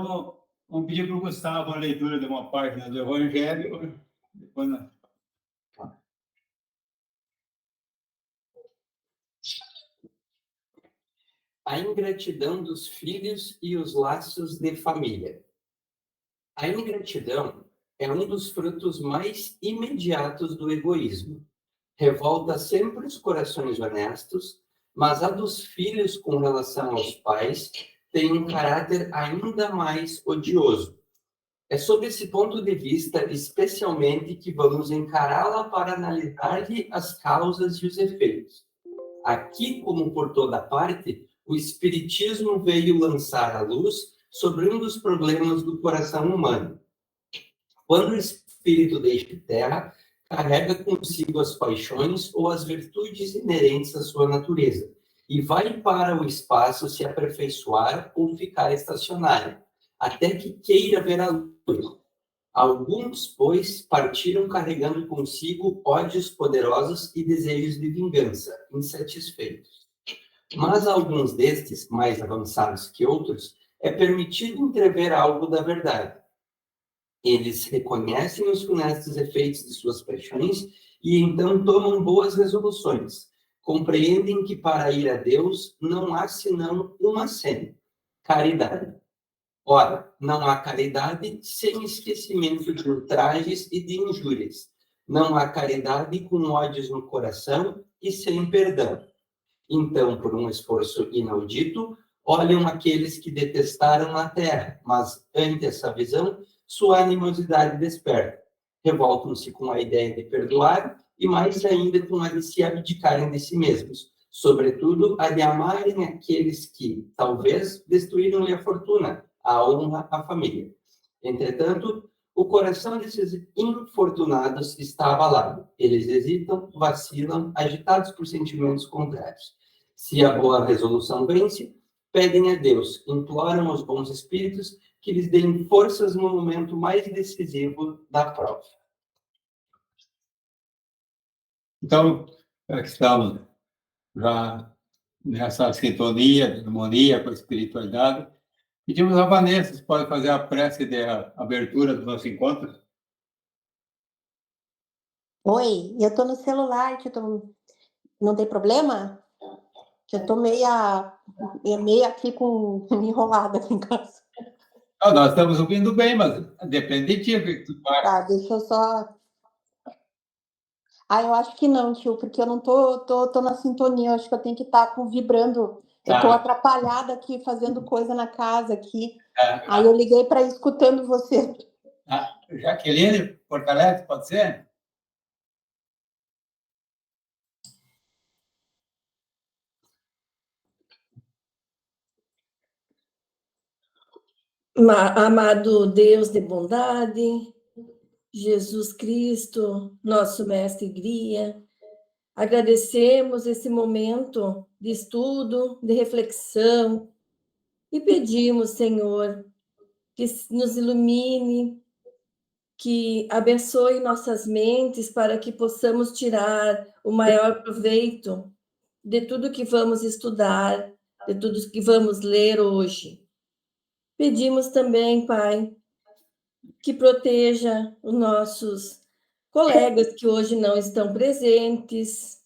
vamos pedir para o Gustavo a leitura de uma página do Evangelho. Depois nós... A ingratidão dos filhos e os laços de família. A ingratidão é um dos frutos mais imediatos do egoísmo. Revolta sempre os corações honestos, mas a dos filhos com relação aos pais tem um caráter ainda mais odioso. É sob esse ponto de vista, especialmente, que vamos encará-la para analisar-lhe as causas e os efeitos. Aqui, como por toda parte, o Espiritismo veio lançar a luz sobre um dos problemas do coração humano. Quando o espírito deixa a Terra, carrega consigo as paixões ou as virtudes inerentes à sua natureza e vai para o espaço se aperfeiçoar ou ficar estacionário, até que queira ver a luz. Alguns, pois, partiram carregando consigo ódios poderosos e desejos de vingança, insatisfeitos. Mas a alguns destes, mais avançados que outros, é permitido entrever algo da verdade. Eles reconhecem os funestos efeitos de suas paixões e então tomam boas resoluções. Compreendem que para ir a Deus não há senão uma senha: caridade. Ora, não há caridade sem esquecimento de ultrajes e de injúrias. Não há caridade com ódios no coração e sem perdão. Então, por um esforço inaudito, olham aqueles que detestaram a terra, mas, ante essa visão, sua animosidade desperta. Revoltam-se com a ideia de perdoar e, mais ainda, com a de se abdicarem de si mesmos. Sobretudo, a de amarem aqueles que, talvez, destruíram-lhe a fortuna, a honra, a família. Entretanto, o coração desses infortunados está abalado. Eles hesitam, vacilam, agitados por sentimentos contrários. Se a boa resolução vence, pedem a Deus, imploram aos bons espíritos que lhes deem forças no momento mais decisivo da prova. Então, estamos já nessa sintonia, de harmonia com a espiritualidade. Pedimos a Vanessa, se pode fazer a prece de abertura do nosso encontro? Oi, eu estou no celular, não tem problema? Que eu estou meia aqui enrolada aqui em casa. Não, nós estamos ouvindo bem, mas depende de ti, o que tu faz. Tá, deixa eu só... eu acho que não, tio, porque eu não tô na sintonia, eu acho que eu tenho que estar vibrando. Eu estou atrapalhada aqui, fazendo coisa na casa aqui. Aí eu liguei para escutando você. Jaqueline, Porto Alegre, pode ser? Amado Deus de bondade, Jesus Cristo, nosso mestre e guia, agradecemos esse momento de estudo, de reflexão e pedimos, Senhor, que nos ilumine, que abençoe nossas mentes para que possamos tirar o maior proveito de tudo que vamos estudar, de tudo que vamos ler hoje. Pedimos também, Pai, que proteja os nossos colegas que hoje não estão presentes,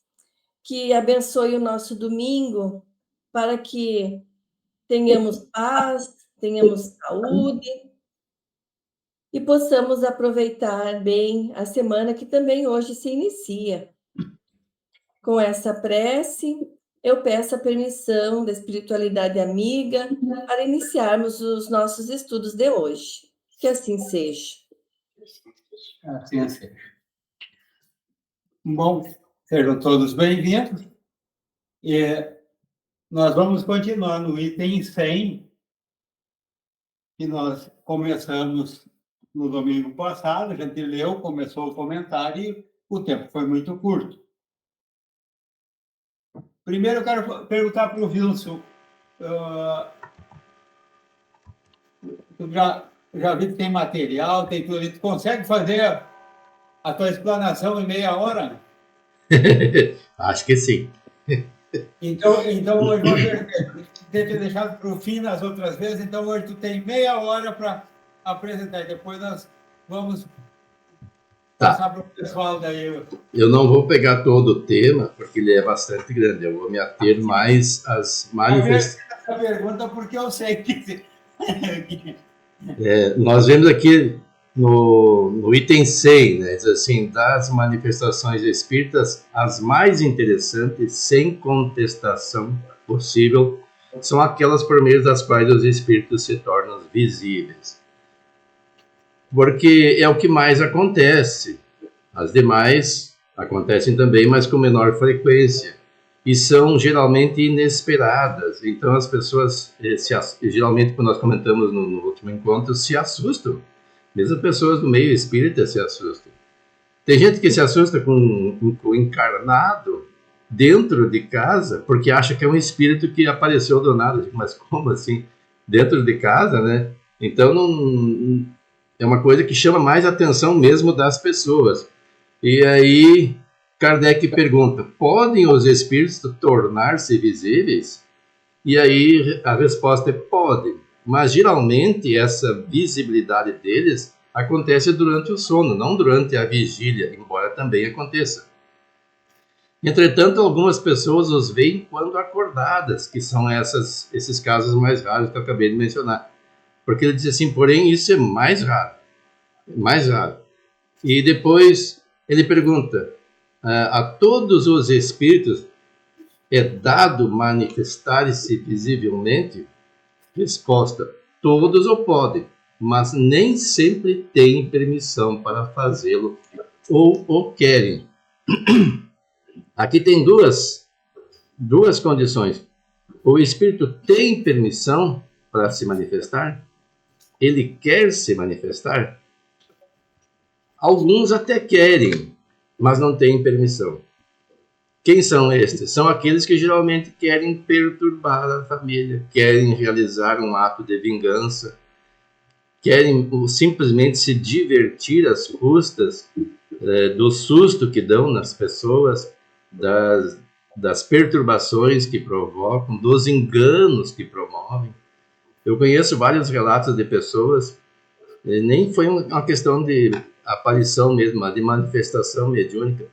que abençoe o nosso domingo para que tenhamos paz, tenhamos saúde e possamos aproveitar bem a semana que também hoje se inicia. Com essa prece, eu peço a permissão da espiritualidade amiga para iniciarmos os nossos estudos de hoje. Que assim seja. Assim seja. Bom, sejam todos bem-vindos. E nós vamos continuar no item 100, que nós começamos no domingo passado. A gente leu, começou o comentário e o tempo foi muito curto. Primeiro, eu quero perguntar para o Wilson. Tu já vi que tem material, tem tudo ali. Tu consegue fazer a tua explanação em meia hora? Acho que sim. Então hoje ter deixado para o fim nas outras vezes, então hoje tu tem meia hora para apresentar, e depois nós vamos passar para o pessoal daí. Eu não vou pegar todo o tema, porque ele é bastante grande, eu vou me ater mais às manifestações. Essa pergunta porque eu sei que... Nós vemos aqui no item 6, né, diz assim, das manifestações espíritas, as mais interessantes, sem contestação possível, são aquelas por meio das quais os espíritos se tornam visíveis. Porque é o que mais acontece. As demais acontecem também, mas com menor frequência. E são geralmente inesperadas. Então as pessoas, geralmente, quando nós comentamos no último encontro, se assustam. Mesmo pessoas do meio espírita se assustam. Tem gente que se assusta com o encarnado dentro de casa, porque acha que é um espírito que apareceu do nada. Mas como assim? Dentro de casa, né? Então não... É uma coisa que chama mais a atenção mesmo das pessoas. E aí, Kardec pergunta, podem os espíritos tornar-se visíveis? E aí a resposta é podem. Mas geralmente essa visibilidade deles acontece durante o sono, não durante a vigília, embora também aconteça. Entretanto, algumas pessoas os veem quando acordadas, que são esses casos mais raros que eu acabei de mencionar. Porque ele diz assim, porém, isso é mais raro. Mais raro. E depois ele pergunta, a todos os espíritos é dado manifestar-se visivelmente? Resposta, todos o podem, mas nem sempre têm permissão para fazê-lo ou o querem. Aqui tem duas condições. O espírito tem permissão para se manifestar? Ele quer se manifestar? Alguns até querem, mas não têm permissão. Quem são estes? São aqueles que geralmente querem perturbar a família, querem realizar um ato de vingança, querem simplesmente se divertir às custas do susto que dão nas pessoas, das perturbações que provocam, dos enganos que promovem. Eu conheço vários relatos de pessoas, nem foi uma questão de aparição mesmo, de manifestação mediúnica,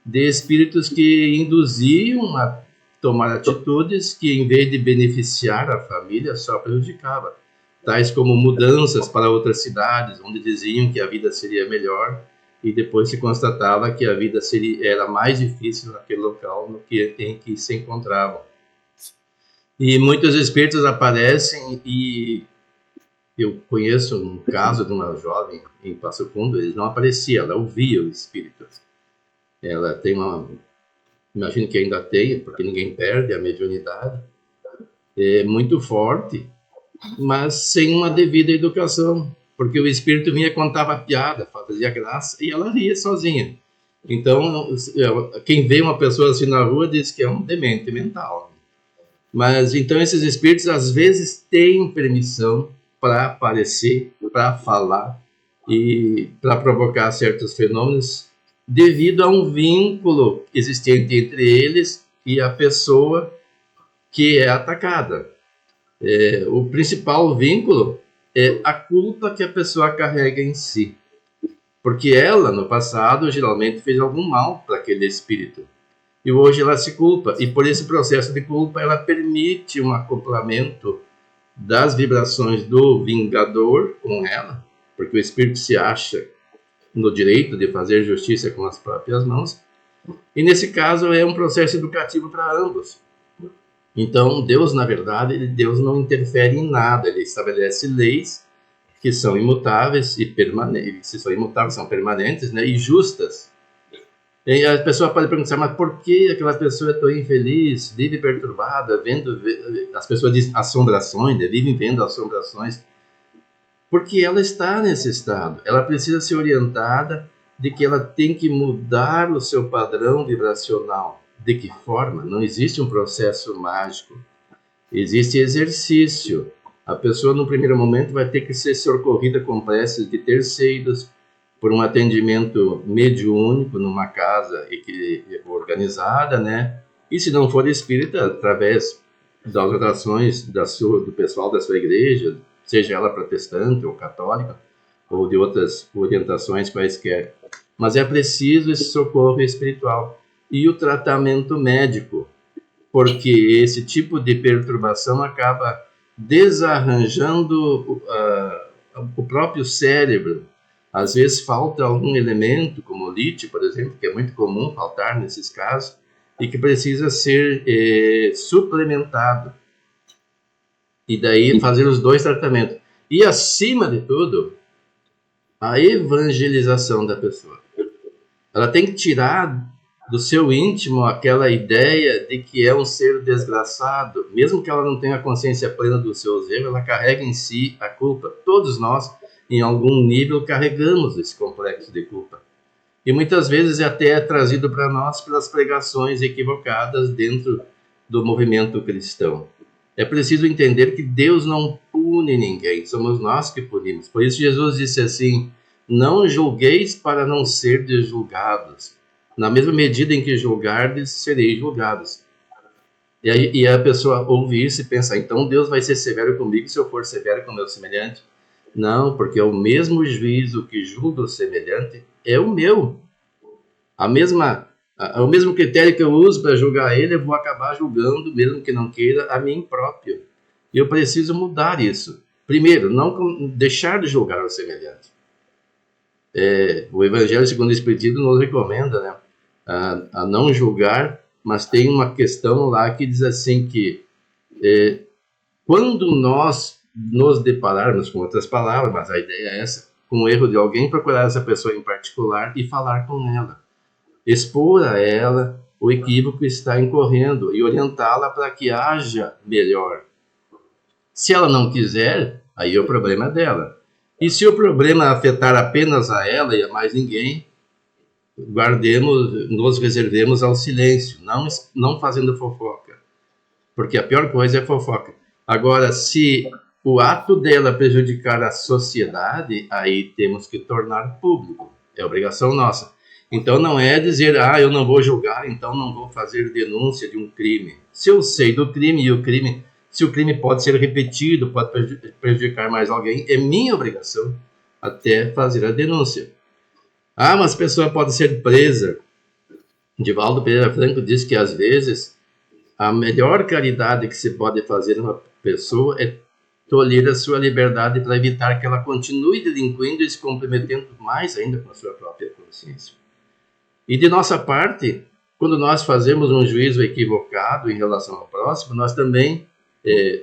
de espíritos que induziam a tomar atitudes que, em vez de beneficiar a família, só prejudicava. Tais como mudanças para outras cidades, onde diziam que a vida seria melhor, e depois se constatava que a vida era mais difícil naquele local em que se encontravam. E muitos espíritos aparecem e... Eu conheço um caso de uma jovem em Passo Fundo, ele não aparecia, ela ouvia o espírito. Ela tem imagino que ainda tem, porque ninguém perde a mediunidade, é muito forte, mas sem uma devida educação, porque o espírito vinha, contava piada, fazia graça, e ela ria sozinha. Então, quem vê uma pessoa assim na rua diz que é um demente mental. Mas, então, esses espíritos, às vezes, têm permissão para aparecer, para falar e para provocar certos fenômenos devido a um vínculo existente entre eles e a pessoa que é atacada. O principal vínculo é a culpa que a pessoa carrega em si, porque ela, no passado, geralmente fez algum mal para aquele espírito. E hoje ela se culpa, e por esse processo de culpa ela permite um acoplamento das vibrações do vingador com ela, porque o espírito se acha no direito de fazer justiça com as próprias mãos, e nesse caso é um processo educativo para ambos. Então Deus, na verdade, Deus não interfere em nada, ele estabelece leis que são imutáveis e permanentes, se são imutáveis, são permanentes, né, e justas. E a pessoa pode perguntar, mas por que aquela pessoa é tão infeliz, vive perturbada, as pessoas dizem assombrações, vivem vendo assombrações, porque ela está nesse estado, ela precisa ser orientada de que ela tem que mudar o seu padrão vibracional. De que forma? Não existe um processo mágico, existe exercício. A pessoa, no primeiro momento, vai ter que ser socorrida com preces de terceiros, por um atendimento mediúnico numa casa organizada, né? E se não for espírita, através das orações do pessoal da sua igreja, seja ela protestante ou católica, ou de outras orientações quaisquer. Mas é preciso esse socorro espiritual e o tratamento médico, porque esse tipo de perturbação acaba desarranjando o próprio cérebro. Às vezes falta algum elemento, como o lítio, por exemplo, que é muito comum faltar nesses casos, e que precisa ser suplementado. E daí fazer os dois tratamentos. E, acima de tudo, a evangelização da pessoa. Ela tem que tirar do seu íntimo aquela ideia de que é um ser desgraçado. Mesmo que ela não tenha consciência plena dos seus erros, ela carrega em si a culpa. Todos nós, em algum nível, carregamos esse complexo de culpa. E muitas vezes até é trazido para nós pelas pregações equivocadas dentro do movimento cristão. É preciso entender que Deus não pune ninguém, somos nós que punimos. Por isso Jesus disse assim: não julgueis para não serdes julgados. Na mesma medida em que julgardes, sereis julgados. E a pessoa ouve isso e pensa: então Deus vai ser severo comigo se eu for severo com o meu semelhante? Não, porque é o mesmo juízo que julga o semelhante é o meu. O mesmo critério que eu uso para julgar ele, eu vou acabar julgando, mesmo que não queira, a mim próprio. E eu preciso mudar isso. Primeiro, não deixar de julgar o semelhante. O Evangelho segundo o Espiritismo nos recomenda, né, a não julgar, mas tem uma questão lá que diz assim que quando nós nos depararmos, com outras palavras, mas a ideia é essa, com o erro de alguém, procurar essa pessoa em particular e falar com ela. Expor a ela o equívoco que está incorrendo e orientá-la para que haja melhor. Se ela não quiser, aí é o problema dela. E se o problema afetar apenas a ela e a mais ninguém, nos reservemos ao silêncio, não fazendo fofoca. Porque a pior coisa é fofoca. Agora, se o ato dela prejudicar a sociedade, aí temos que tornar público. É obrigação nossa. Então não é dizer, eu não vou julgar, então não vou fazer denúncia de um crime. Se eu sei do crime e se o crime pode ser repetido, pode prejudicar mais alguém, é minha obrigação até fazer a denúncia. Mas a pessoa pode ser presa. Divaldo Pereira Franco diz que às vezes a melhor caridade que se pode fazer a uma pessoa é tolher a sua liberdade para evitar que ela continue delinquindo e se comprometendo mais ainda com a sua própria consciência. E de nossa parte, quando nós fazemos um juízo equivocado em relação ao próximo, nós também,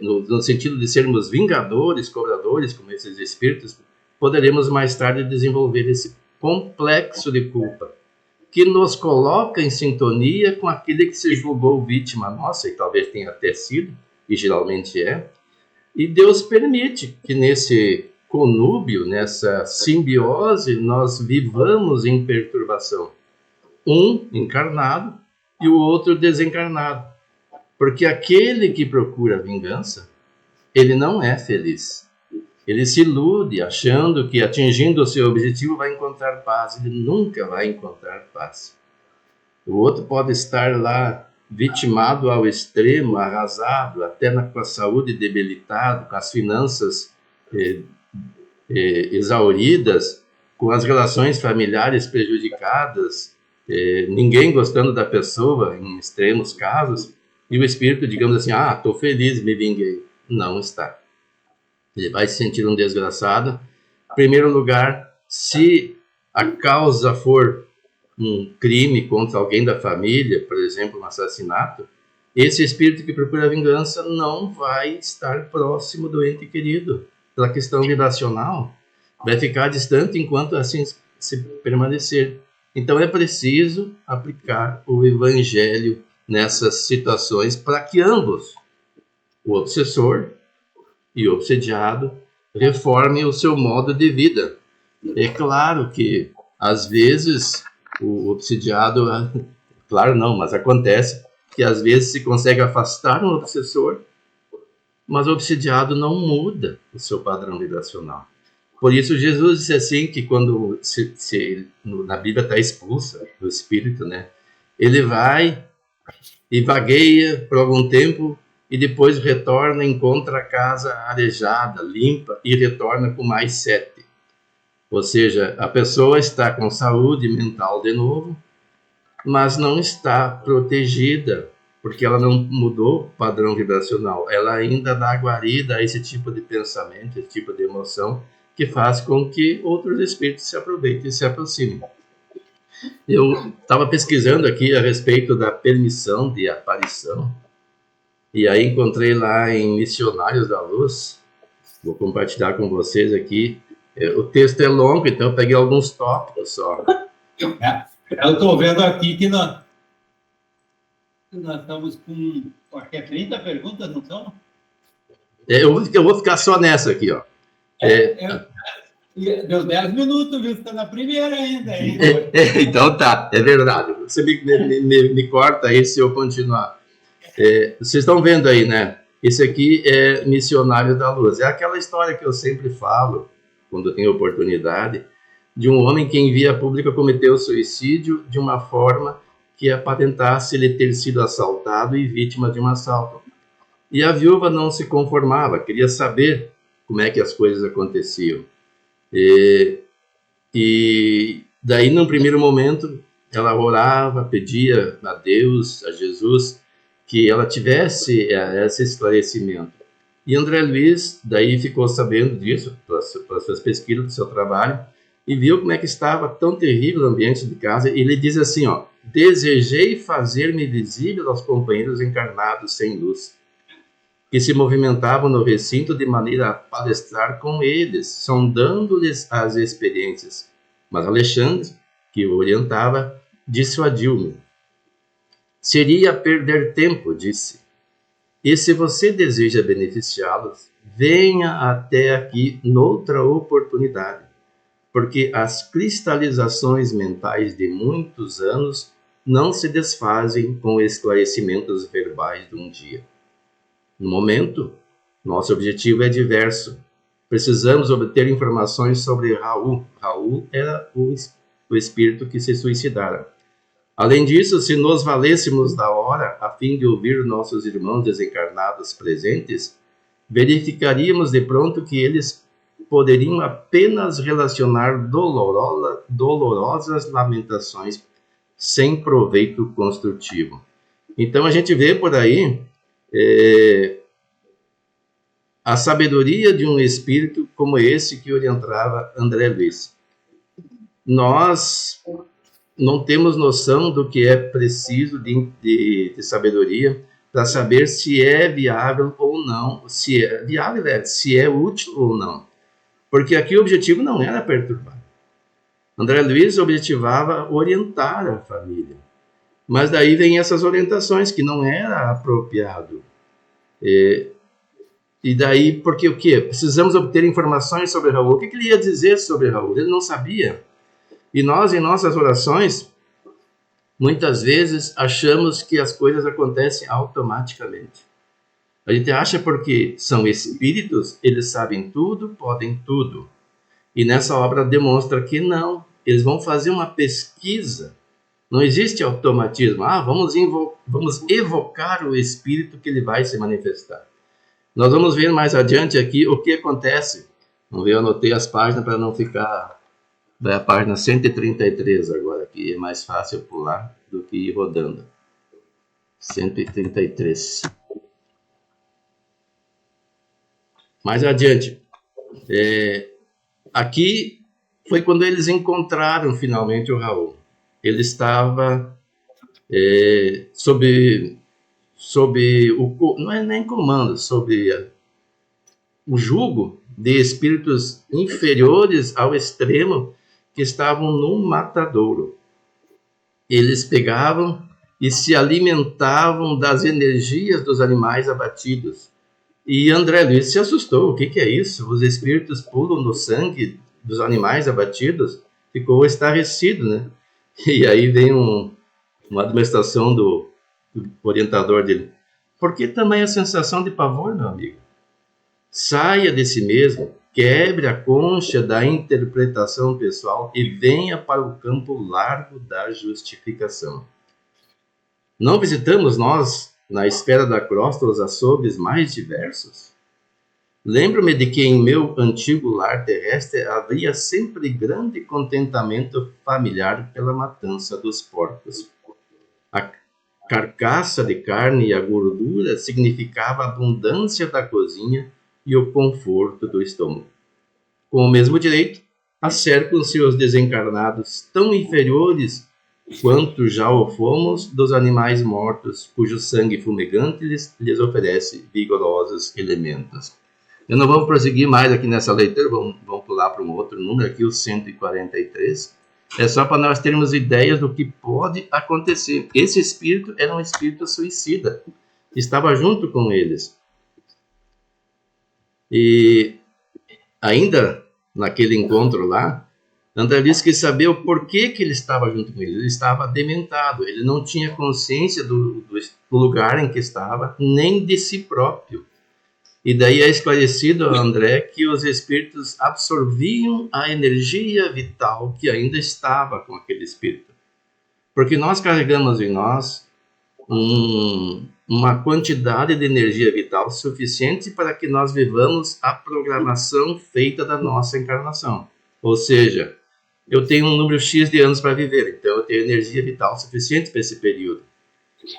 no sentido de sermos vingadores, cobradores, como esses espíritos, poderemos mais tarde desenvolver esse complexo de culpa, que nos coloca em sintonia com aquele que se julgou vítima nossa, e talvez tenha até sido, e geralmente é, e Deus permite que nesse conúbio, nessa simbiose, nós vivamos em perturbação. Um encarnado e o outro desencarnado. Porque aquele que procura vingança, ele não é feliz. Ele se ilude achando que atingindo o seu objetivo vai encontrar paz. Ele nunca vai encontrar paz. O outro pode estar lá vitimado ao extremo, arrasado, até com a saúde debilitada, com as finanças exauridas, com as relações familiares prejudicadas, ninguém gostando da pessoa, em extremos casos, e o espírito, digamos assim, estou feliz, me vinguei. Não está. Ele vai se sentir um desgraçado. Em primeiro lugar, se a causa for um crime contra alguém da família, por exemplo, um assassinato, esse espírito que procura vingança não vai estar próximo do ente querido, pela questão vibracional. Vai ficar distante enquanto assim se permanecer. Então é preciso aplicar o Evangelho nessas situações para que ambos, o obsessor e o obsediado, reformem o seu modo de vida. É claro que, às vezes, o obsediado, claro não, mas acontece que às vezes se consegue afastar um obsessor, mas o obsediado não muda o seu padrão vibracional. Por isso Jesus disse assim, que quando na Bíblia está expulsa do espírito, né, ele vai e vagueia por algum tempo e depois retorna, encontra a casa arejada, limpa, e retorna com mais 7. Ou seja, a pessoa está com saúde mental de novo, mas não está protegida, porque ela não mudou o padrão vibracional. Ela ainda dá guarida a esse tipo de pensamento, esse tipo de emoção, que faz com que outros espíritos se aproveitem e se aproximem. Eu estava pesquisando aqui a respeito da permissão de aparição, e aí encontrei lá em Missionários da Luz. Vou compartilhar com vocês aqui. O texto é longo, então eu peguei alguns tópicos só. Eu estou vendo aqui que nós estamos com, acho que é 30 perguntas, não são? Eu vou ficar só nessa aqui, ó. Deu 10 minutos, viu? Está na primeira ainda. Então tá, é verdade. Você me corta aí se eu continuar. Vocês estão vendo aí, né? Esse aqui é Missionário da Luz. É aquela história que eu sempre falo, quando tenho oportunidade, de um homem que em via pública cometeu suicídio de uma forma que aparentasse ele ter sido assaltado e vítima de um assalto. E a viúva não se conformava, queria saber como é que as coisas aconteciam. E daí, num primeiro momento, ela orava, pedia a Deus, a Jesus, que ela tivesse esse esclarecimento. E André Luiz, daí ficou sabendo disso, pelas suas pesquisas, do seu trabalho, e viu como é que estava tão terrível o ambiente de casa, e ele diz assim, ó: desejei fazer-me visível aos companheiros encarnados sem luz, que se movimentavam no recinto de maneira a palestrar com eles, sondando-lhes as experiências. Mas Alexandre, que o orientava, dissuadiu-me. Seria perder tempo, disse. E se você deseja beneficiá-los, venha até aqui noutra oportunidade, porque as cristalizações mentais de muitos anos não se desfazem com esclarecimentos verbais de um dia. No momento, nosso objetivo é diverso. Precisamos obter informações sobre Raul. Raul era o espírito que se suicidara. Além disso, se nos valêssemos da hora, a fim de ouvir nossos irmãos desencarnados presentes, verificaríamos de pronto que eles poderiam apenas relacionar dolorosas lamentações sem proveito construtivo. Então a gente vê por aí a sabedoria de um espírito como esse que orientava André Luiz. Nós não temos noção do que é preciso de sabedoria para saber se é viável ou não, se é viável, se é útil ou não. Porque aqui o objetivo não era perturbar. André Luiz objetivava orientar a família. Mas daí vem essas orientações que não era apropriado. E daí, porque o quê? Precisamos obter informações sobre Raul. O que ele ia dizer sobre Raul? Ele não sabia. E nós, em nossas orações, muitas vezes achamos que as coisas acontecem automaticamente. A gente acha porque são espíritos, eles sabem tudo, podem tudo. E nessa obra demonstra que não. Eles vão fazer uma pesquisa. Não existe automatismo. Vamos evocar o espírito que ele vai se manifestar. Nós vamos ver mais adiante aqui o que acontece. Vamos ver, eu anotei as páginas para não ficar... Vai a página 133 agora, que é mais fácil pular do que ir rodando. 133. Mais adiante. Aqui foi quando eles encontraram finalmente o Raul. Ele estava sob o... Não é nem comando, sob o jugo de espíritos inferiores ao extremo que estavam no matadouro. Eles pegavam e se alimentavam das energias dos animais abatidos. E André Luiz se assustou. O que é isso? Os espíritos pulam no sangue dos animais abatidos? Ficou estarrecido, né? E aí vem uma administração do orientador dele. Por que também a sensação de pavor, meu amigo? Saia de si mesmo, quebre a concha da interpretação pessoal e venha para o campo largo da justificação. Não visitamos nós na esfera da crosta os açougues mais diversos? Lembro-me de que em meu antigo lar terrestre havia sempre grande contentamento familiar pela matança dos porcos. A carcaça de carne e a gordura significava a abundância da cozinha e o conforto do estômago. Com o mesmo direito, acercam-se os desencarnados tão inferiores quanto já o fomos dos animais mortos, cujo sangue fumegante lhes oferece vigorosos elementos. Eu não vou prosseguir mais aqui nessa leitura, vamos pular para um outro número aqui, o 143. É só para nós termos ideias do que pode acontecer. Esse espírito era um espírito suicida, estava junto com eles. E ainda naquele encontro lá, André Luiz quis saber o porquê que ele estava junto com eles. Ele estava dementado, ele não tinha consciência do lugar em que estava, nem de si próprio. E daí é esclarecido a André que os espíritos absorviam a energia vital que ainda estava com aquele espírito. Porque nós carregamos em nós uma quantidade de energia vital suficiente para que nós vivamos a programação feita da nossa encarnação. Ou seja, eu tenho um número X de anos para viver, então eu tenho energia vital suficiente para esse período.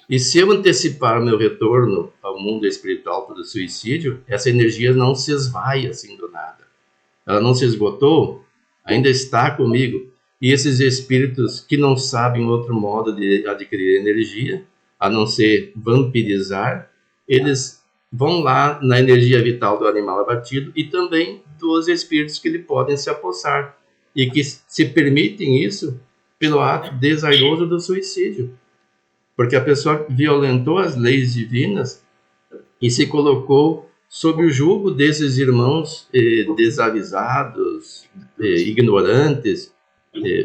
E se eu antecipar meu retorno ao mundo espiritual pelo suicídio, essa energia não se esvai assim do nada. Ela não se esgotou, ainda está comigo. E esses espíritos que não sabem outro modo de adquirir energia, a não ser vampirizar, eles vão lá na energia vital do animal abatido e também dos espíritos que lhe podem se apossar e que se permitem isso pelo ato desairoso do suicídio. Porque a pessoa violentou as leis divinas e se colocou sob o jugo desses irmãos desavisados, ignorantes,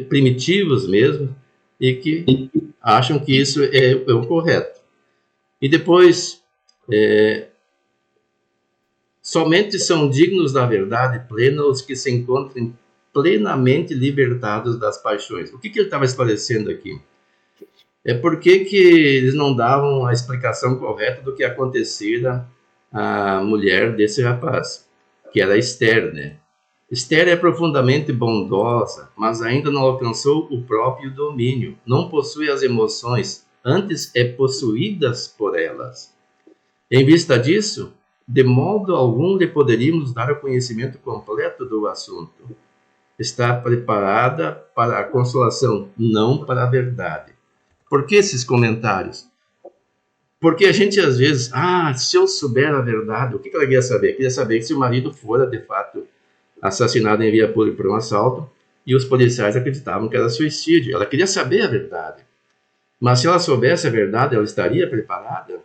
primitivos mesmo, e que acham que isso é o correto. E depois, somente são dignos da verdade plena os que se encontrem plenamente libertados das paixões. O que ele estava esclarecendo aqui? É porque que eles não davam a explicação correta do que acontecera à mulher desse rapaz, que era Esther, né? Esther é profundamente bondosa, mas ainda não alcançou o próprio domínio, não possui as emoções, antes é possuídas por elas. Em vista disso, de modo algum lhe poderíamos dar o conhecimento completo do assunto. Está preparada para a consolação, não para a verdade. Por que esses comentários? Porque a gente às vezes, se eu souber a verdade, o que ela queria saber? Queria saber se o marido fora de fato assassinado em via pública por um assalto e os policiais acreditavam que era suicídio. Ela queria saber a verdade. Mas se ela soubesse a verdade, ela estaria preparada?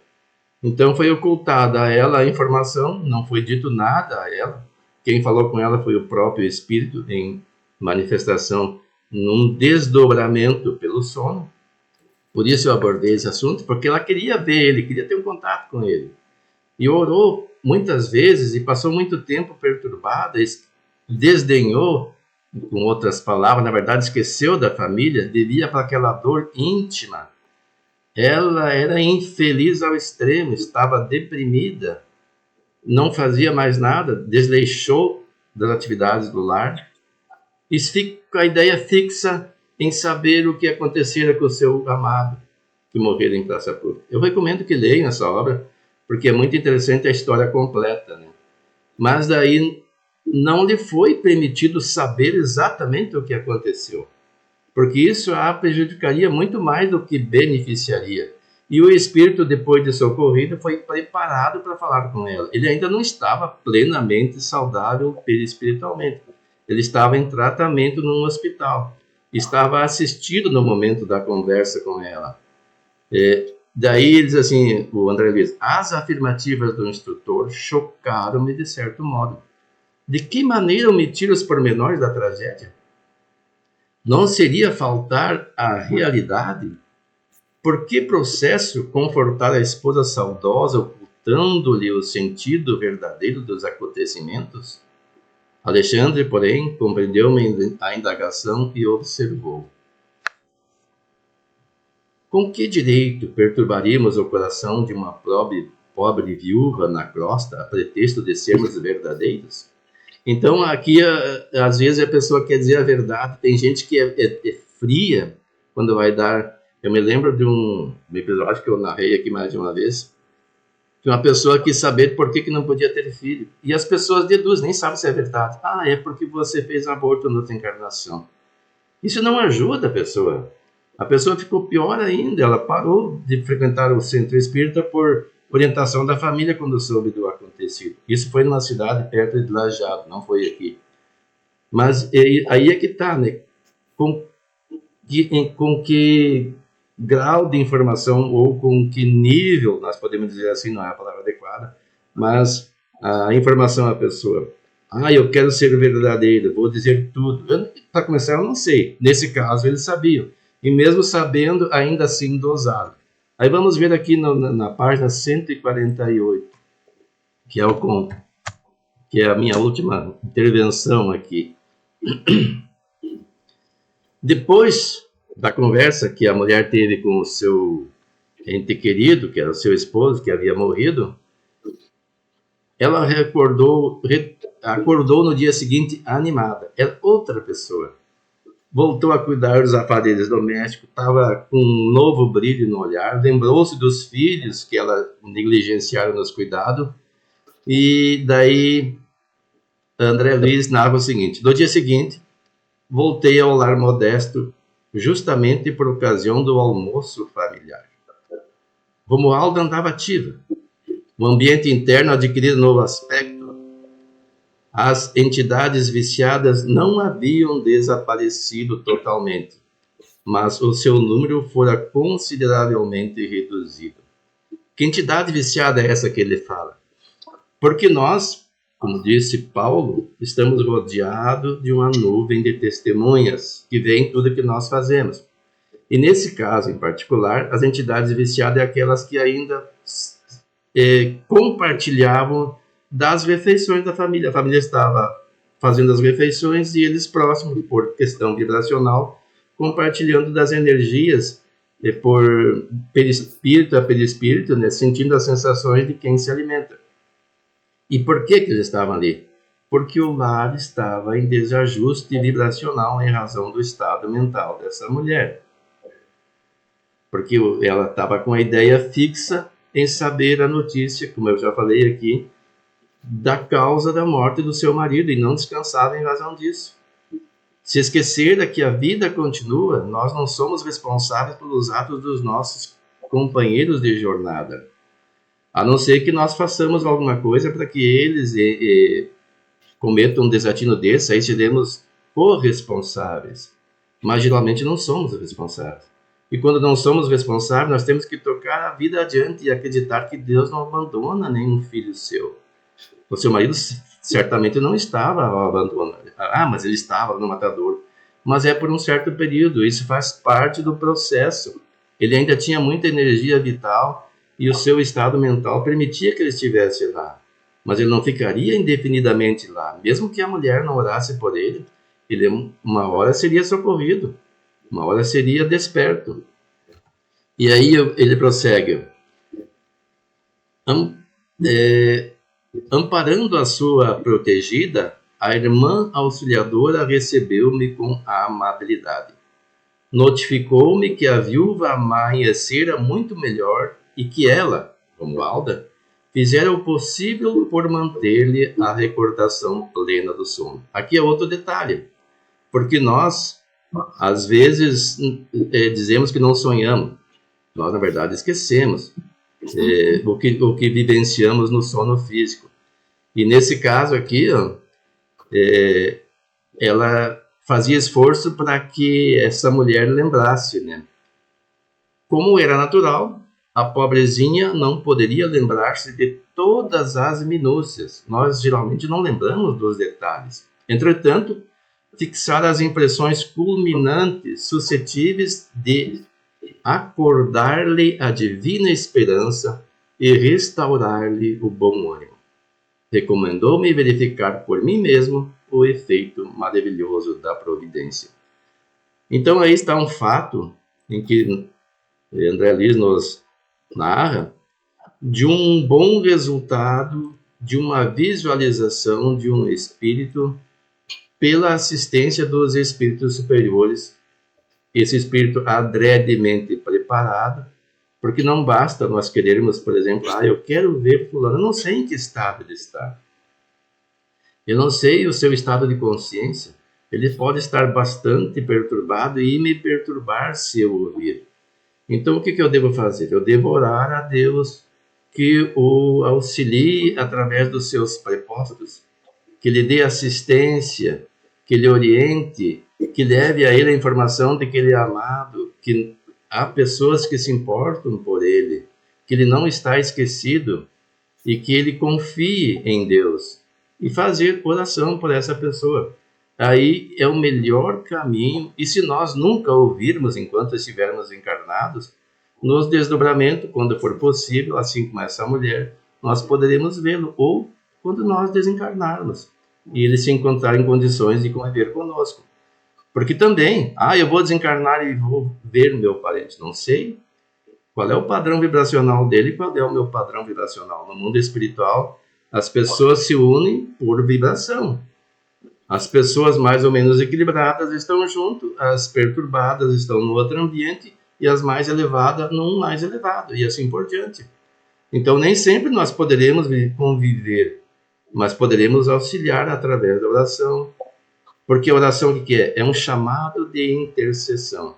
Então foi ocultada a ela a informação, não foi dito nada a ela. Quem falou com ela foi o próprio espírito em manifestação num desdobramento pelo sono. Por isso eu abordei esse assunto, porque ela queria ver ele, queria ter um contato com ele. E orou muitas vezes e passou muito tempo perturbada, desdenhou, com outras palavras, na verdade esqueceu da família, devia para aquela dor íntima. Ela era infeliz ao extremo, estava deprimida, não fazia mais nada, desleixou das atividades do lar. E fica a ideia fixa em saber o que acontecera com o seu amado, que morreu em praça pública. Eu recomendo que leiam essa obra, porque é muito interessante a história completa, né? Mas daí não lhe foi permitido saber exatamente o que aconteceu, porque isso a prejudicaria muito mais do que beneficiaria. E o espírito, depois de seu ocorrido, foi preparado para falar com ela. Ele ainda não estava plenamente saudável espiritualmente. Ele estava em tratamento num hospital. Estava assistido no momento da conversa com ela. Daí ele diz assim, o André Luiz, as afirmativas do instrutor chocaram-me de certo modo. De que maneira omitir os pormenores da tragédia? Não seria faltar à realidade? Por que processo confortar a esposa saudosa ocultando-lhe o sentido verdadeiro dos acontecimentos? Alexandre, porém, compreendeu a indagação e observou. Com que direito perturbaríamos o coração de uma pobre viúva na crosta, a pretexto de sermos verdadeiros? Então, aqui, às vezes, a pessoa quer dizer a verdade. Tem gente que é fria quando vai dar... Eu me lembro de um episódio que eu narrei aqui mais de uma vez, que uma pessoa quis saber por que não podia ter filho. E as pessoas deduzem, nem sabem se é verdade. É porque você fez aborto na outra encarnação. Isso não ajuda a pessoa. A pessoa ficou pior ainda. Ela parou de frequentar o centro espírita por orientação da família quando soube do acontecido. Isso foi numa cidade perto de Lajeado, não foi aqui. Mas aí é que está, né? Com que grau de informação ou com que nível, nós podemos dizer assim, não é a palavra adequada, mas a informação à pessoa. Eu quero ser verdadeiro, vou dizer tudo. Para começar, eu não sei. Nesse caso, eles sabiam. E mesmo sabendo, ainda assim dosaram. Aí vamos ver aqui na página 148, que é o conto, que é a minha última intervenção aqui. Depois da conversa que a mulher teve com o seu ente querido, que era o seu esposo, que havia morrido, ela acordou no dia seguinte animada. Era outra pessoa. Voltou a cuidar dos afazeres domésticos, estava com um novo brilho no olhar, lembrou-se dos filhos que ela negligenciaram nos cuidados, e daí André Luiz narra o seguinte: no dia seguinte, voltei ao lar modesto, justamente por ocasião do almoço familiar. Romualda andava ativa. O ambiente interno adquiria novo aspecto. As entidades viciadas não haviam desaparecido totalmente, mas o seu número fora consideravelmente reduzido. Que entidade viciada é essa que ele fala? Porque nós, como disse Paulo, estamos rodeados de uma nuvem de testemunhas que veem tudo que nós fazemos. E nesse caso em particular, as entidades viciadas é aquelas que ainda compartilhavam das refeições da família. A família estava fazendo as refeições e eles próximos, por questão vibracional, compartilhando das energias por perispírito a perispírito, né, sentindo as sensações de quem se alimenta. E por que eles estavam ali? Porque o lar estava em desajuste vibracional em razão do estado mental dessa mulher. Porque ela estava com a ideia fixa em saber a notícia, como eu já falei aqui, da causa da morte do seu marido, e não descansava em razão disso. Se esquecer que a vida continua, nós não somos responsáveis pelos atos dos nossos companheiros de jornada. A não ser que nós façamos alguma coisa para que eles cometam um desatino desse, aí seremos corresponsáveis. Mas geralmente não somos responsáveis. E quando não somos responsáveis, nós temos que tocar a vida adiante e acreditar que Deus não abandona nenhum filho seu. O seu marido certamente não estava ao abandono. Mas ele estava no matador. Mas é por um certo período. Isso faz parte do processo. Ele ainda tinha muita energia vital e o seu estado mental permitia que ele estivesse lá. Mas ele não ficaria indefinidamente lá. Mesmo que a mulher não orasse por ele, uma hora seria socorrido. Uma hora seria desperto. E aí ele prossegue. Amparando a sua protegida, a irmã auxiliadora recebeu-me com amabilidade. Notificou-me que a viúva amanhecera muito melhor e que ela, Romualda, fizera o possível por manter-lhe a recordação plena do sono. Aqui é outro detalhe, porque nós, às vezes, dizemos que não sonhamos. Nós, na verdade, esquecemos o que vivenciamos no sono físico. E nesse caso aqui, ela fazia esforço para que essa mulher lembrasse, né? Como era natural, a pobrezinha não poderia lembrar-se de todas as minúcias. Nós geralmente não lembramos dos detalhes. Entretanto, fixar as impressões culminantes, suscetíveis de acordar-lhe a divina esperança e restaurar-lhe o bom ânimo. Recomendou-me verificar por mim mesmo o efeito maravilhoso da providência. Então aí está um fato em que e André Luiz nos narra, de um bom resultado, de uma visualização de um espírito pela assistência dos espíritos superiores, esse espírito adredemente preparado, porque não basta nós querermos, por exemplo, eu quero ver fulano, eu não sei em que estado ele está, eu não sei o seu estado de consciência, ele pode estar bastante perturbado e me perturbar se eu ouvir. Então, o que eu devo fazer? Eu devo orar a Deus que o auxilie através dos seus prepostos, que lhe dê assistência, que lhe oriente, que leve a ele a informação de que ele é amado, que há pessoas que se importam por ele, que ele não está esquecido e que ele confie em Deus e fazer oração por essa pessoa. Aí é o melhor caminho, e se nós nunca ouvirmos enquanto estivermos encarnados, nos desdobramentos, quando for possível, assim como essa mulher, nós poderemos vê-lo, ou quando nós desencarnarmos, e ele se encontrar em condições de conviver conosco. Porque também, eu vou desencarnar e vou ver meu parente, não sei qual é o padrão vibracional dele, qual é o meu padrão vibracional. No mundo espiritual, as pessoas se unem por vibração. As pessoas mais ou menos equilibradas estão junto, as perturbadas estão no outro ambiente e as mais elevadas num mais elevado, e assim por diante. Então, nem sempre nós poderemos conviver, mas poderemos auxiliar através da oração, porque a oração o que é? É um chamado de intercessão.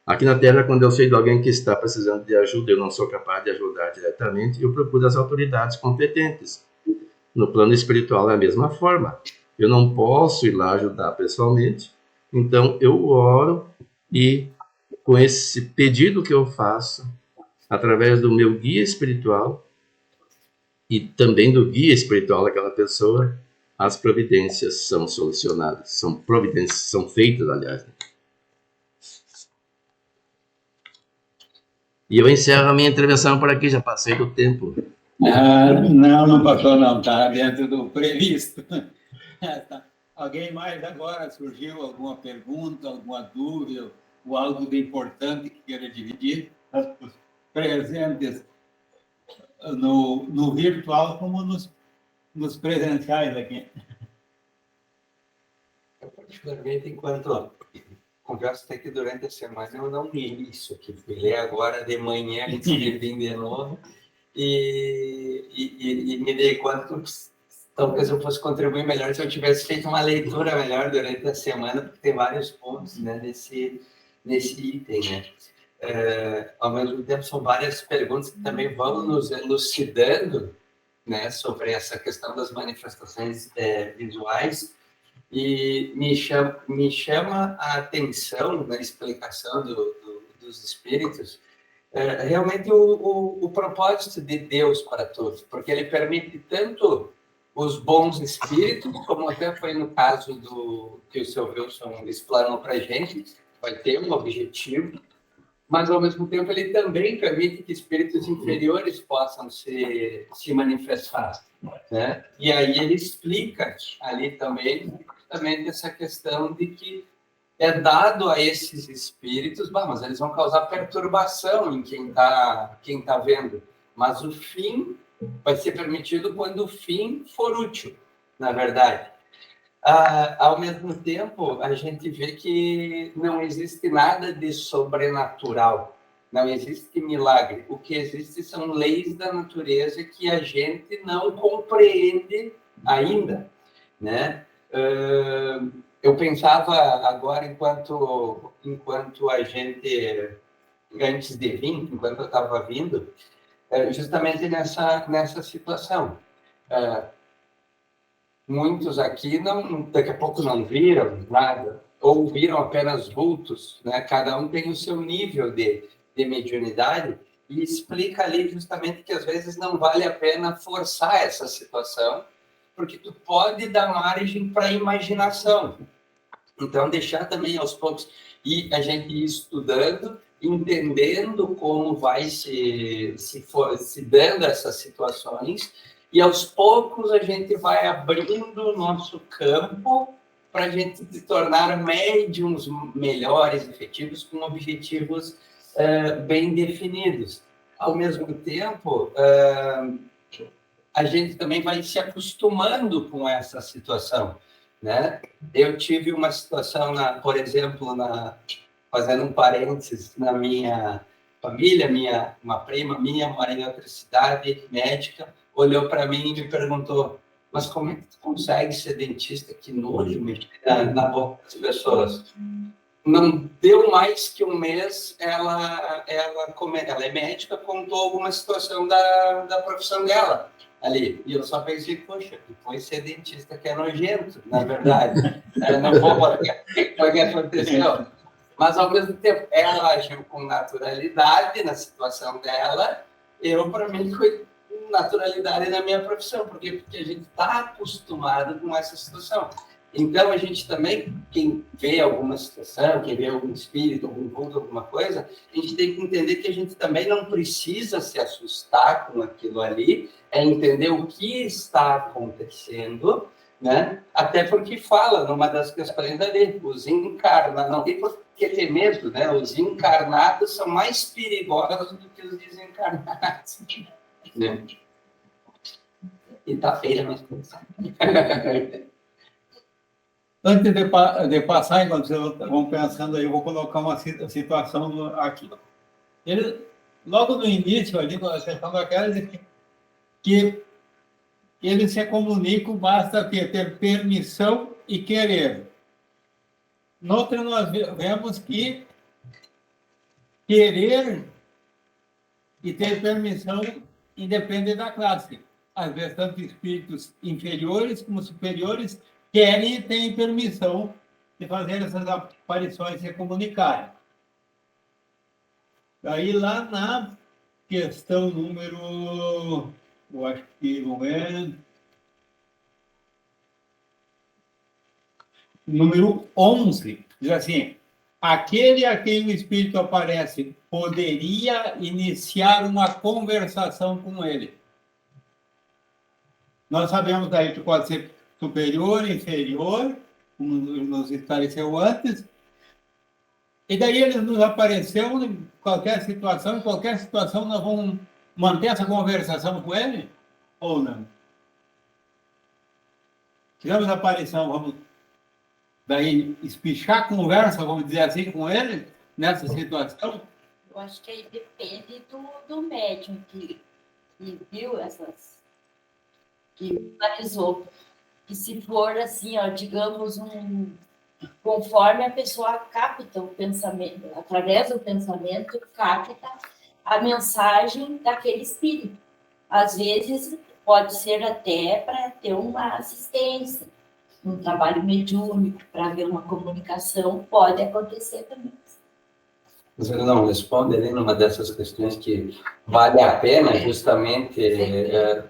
Aqui na Terra, quando eu sei de alguém que está precisando de ajuda, eu não sou capaz de ajudar diretamente, eu procuro as autoridades competentes. No plano espiritual é a mesma forma. Eu não posso ir lá ajudar pessoalmente, então eu oro e com esse pedido que eu faço, através do meu guia espiritual e também do guia espiritual daquela pessoa, as providências são solucionadas, são providências, são feitas, aliás. E eu encerro a minha intervenção por aqui, já passei do tempo. Não passou não, está dentro do previsto. Alguém mais agora surgiu alguma pergunta, alguma dúvida, ou algo de importante que queira dividir? Os presentes no virtual como nos presenciais aqui. Eu, particularmente, enquanto converso até que durante a semana eu não li isso aqui. Fui ler agora de manhã, antes de vir de novo, e me dei conta que talvez eu fosse contribuir melhor se eu tivesse feito uma leitura melhor durante a semana, porque tem vários pontos, né, nesse item, né? Ao mesmo tempo, são várias perguntas que também vão nos elucidando, né, sobre essa questão das manifestações visuais, e me chama a atenção na explicação dos espíritos, realmente o propósito de Deus para todos, porque ele permite tanto os bons espíritos, como até foi no caso que o seu Wilson explanou para a gente, vai ter um objetivo, mas ao mesmo tempo ele também permite que espíritos inferiores possam se manifestar, né? E aí ele explica ali também justamente essa questão de que é dado a esses espíritos, mas eles vão causar perturbação em quem tá vendo, mas o fim vai ser permitido quando o fim for útil, na verdade. Ao mesmo tempo, a gente vê que não existe nada de sobrenatural, não existe milagre. O que existe são leis da natureza que a gente não compreende ainda, né? Eu pensava agora, enquanto a gente, antes de vir, enquanto eu estava vindo, justamente nessa situação. Muitos aqui daqui a pouco não viram nada, ou viram apenas vultos, né? Cada um tem o seu nível de mediunidade, e explica ali justamente que às vezes não vale a pena forçar essa situação, porque tu pode dar margem para a imaginação. Então, deixar também aos poucos, e a gente ir estudando, entendendo como vai se dando essas situações, e aos poucos a gente vai abrindo o nosso campo para a gente se tornar médiums melhores, efetivos, com objetivos bem definidos. Ao mesmo tempo, a gente também vai se acostumando com essa situação, né? Eu tive uma situação, por exemplo, fazendo um parênteses, na minha família, uma prima minha mora em outra cidade, médica, olhou para mim e me perguntou: mas como é que tu consegue ser dentista? Que nojo, mexer na boca das pessoas. Não deu mais que um mês, ela é médica, contou alguma situação da profissão dela ali. E eu só pensei, poxa, depois ser dentista que é nojento, na verdade. Não vou botar o que aconteceu. Mas, ao mesmo tempo, ela agiu com naturalidade na situação dela. Para mim, foi naturalidade na minha profissão. Por quê? Porque a gente está acostumado com essa situação. Então, a gente também, quem vê alguma situação, quem vê algum espírito, algum vulto, alguma coisa, a gente tem que entender que a gente também não precisa se assustar com aquilo ali, é entender o que está acontecendo, né? Até porque fala, numa das questões ali, os encarnados, não tem por que ter medo, né? Os encarnados são mais perigosos do que os desencarnados. Né? E tá feia, mas... Antes de passar, enquanto vocês vão pensando aí, eu vou colocar uma situação aqui. Logo no início, ali, a questão daquela, que eles se comunicam, basta ter permissão e querer. Noutra, nós vemos que querer e ter permissão independe da classe. Às vezes, tanto espíritos inferiores como superiores querem e têm permissão de fazer essas aparições e se comunicarem. Aí, lá na questão número... eu acho que não é... número 11, diz assim: aquele a quem o espírito aparece poderia iniciar uma conversação com ele. Nós sabemos daí que pode ser superior, inferior, como nos esclareceu antes, e daí ele nos apareceu em qualquer situação nós vamos manter essa conversação com ele, ou não? Tivemos a aparição, vamos daí espichar a conversa, vamos dizer assim, com ele, nessa situação? Eu acho que aí depende do médium que viu essas, que visualizou. E se for assim, ó, digamos, conforme a pessoa capta o pensamento, através do pensamento, capta a mensagem daquele espírito. Às vezes, pode ser até para ter uma assistência, um trabalho mediúnico, para ver uma comunicação, pode acontecer também. Você não responde ali numa dessas questões que vale a pena justamente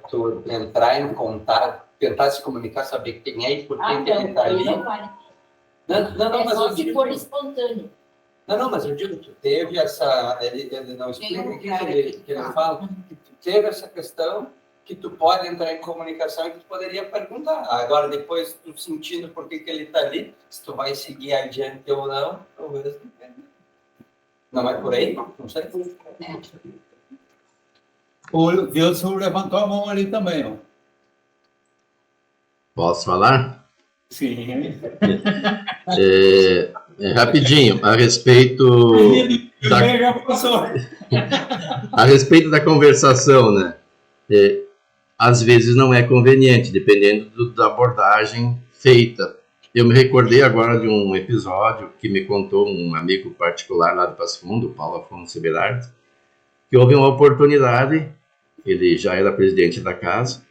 tu entrar em contato, tentar se comunicar, saber quem é e por que ele está ali. Não vale. Não, mas só eu se digo, for espontâneo. Não, mas eu digo, tu teve essa... Ele não explica o que ele fala. Que tu teve essa questão que tu pode entrar em comunicação e que tu poderia perguntar. Agora, depois, tu sentindo por que ele está ali, se tu vai seguir adiante ou não, talvez não é por aí, não sei. O Wilson levantou a mão ali também, ó. Posso falar? Sim. Rapidinho, a respeito da conversação, né? Às vezes não é conveniente, dependendo da abordagem feita. Eu me recordei agora de um episódio que me contou um amigo particular lá de Passo Fundo, o Paulo Afonso Berardi, que houve uma oportunidade, ele já era presidente da casa,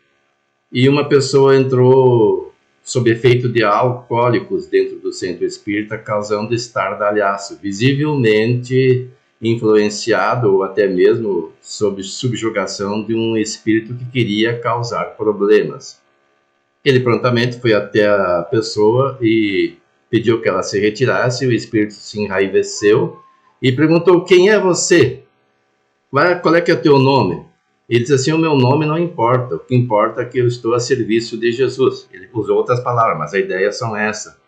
e uma pessoa entrou sob efeito de alcoólicos dentro do centro espírita, causando estardalhaço, visivelmente influenciado ou até mesmo sob subjugação de um espírito que queria causar problemas. Ele prontamente foi até a pessoa e pediu que ela se retirasse, o espírito se enraiveceu e perguntou: quem é você? Qual é que é o teu nome? Ele disse assim: o meu nome não importa, o que importa é que eu estou a serviço de Jesus. Ele usou outras palavras, mas a ideia são essa.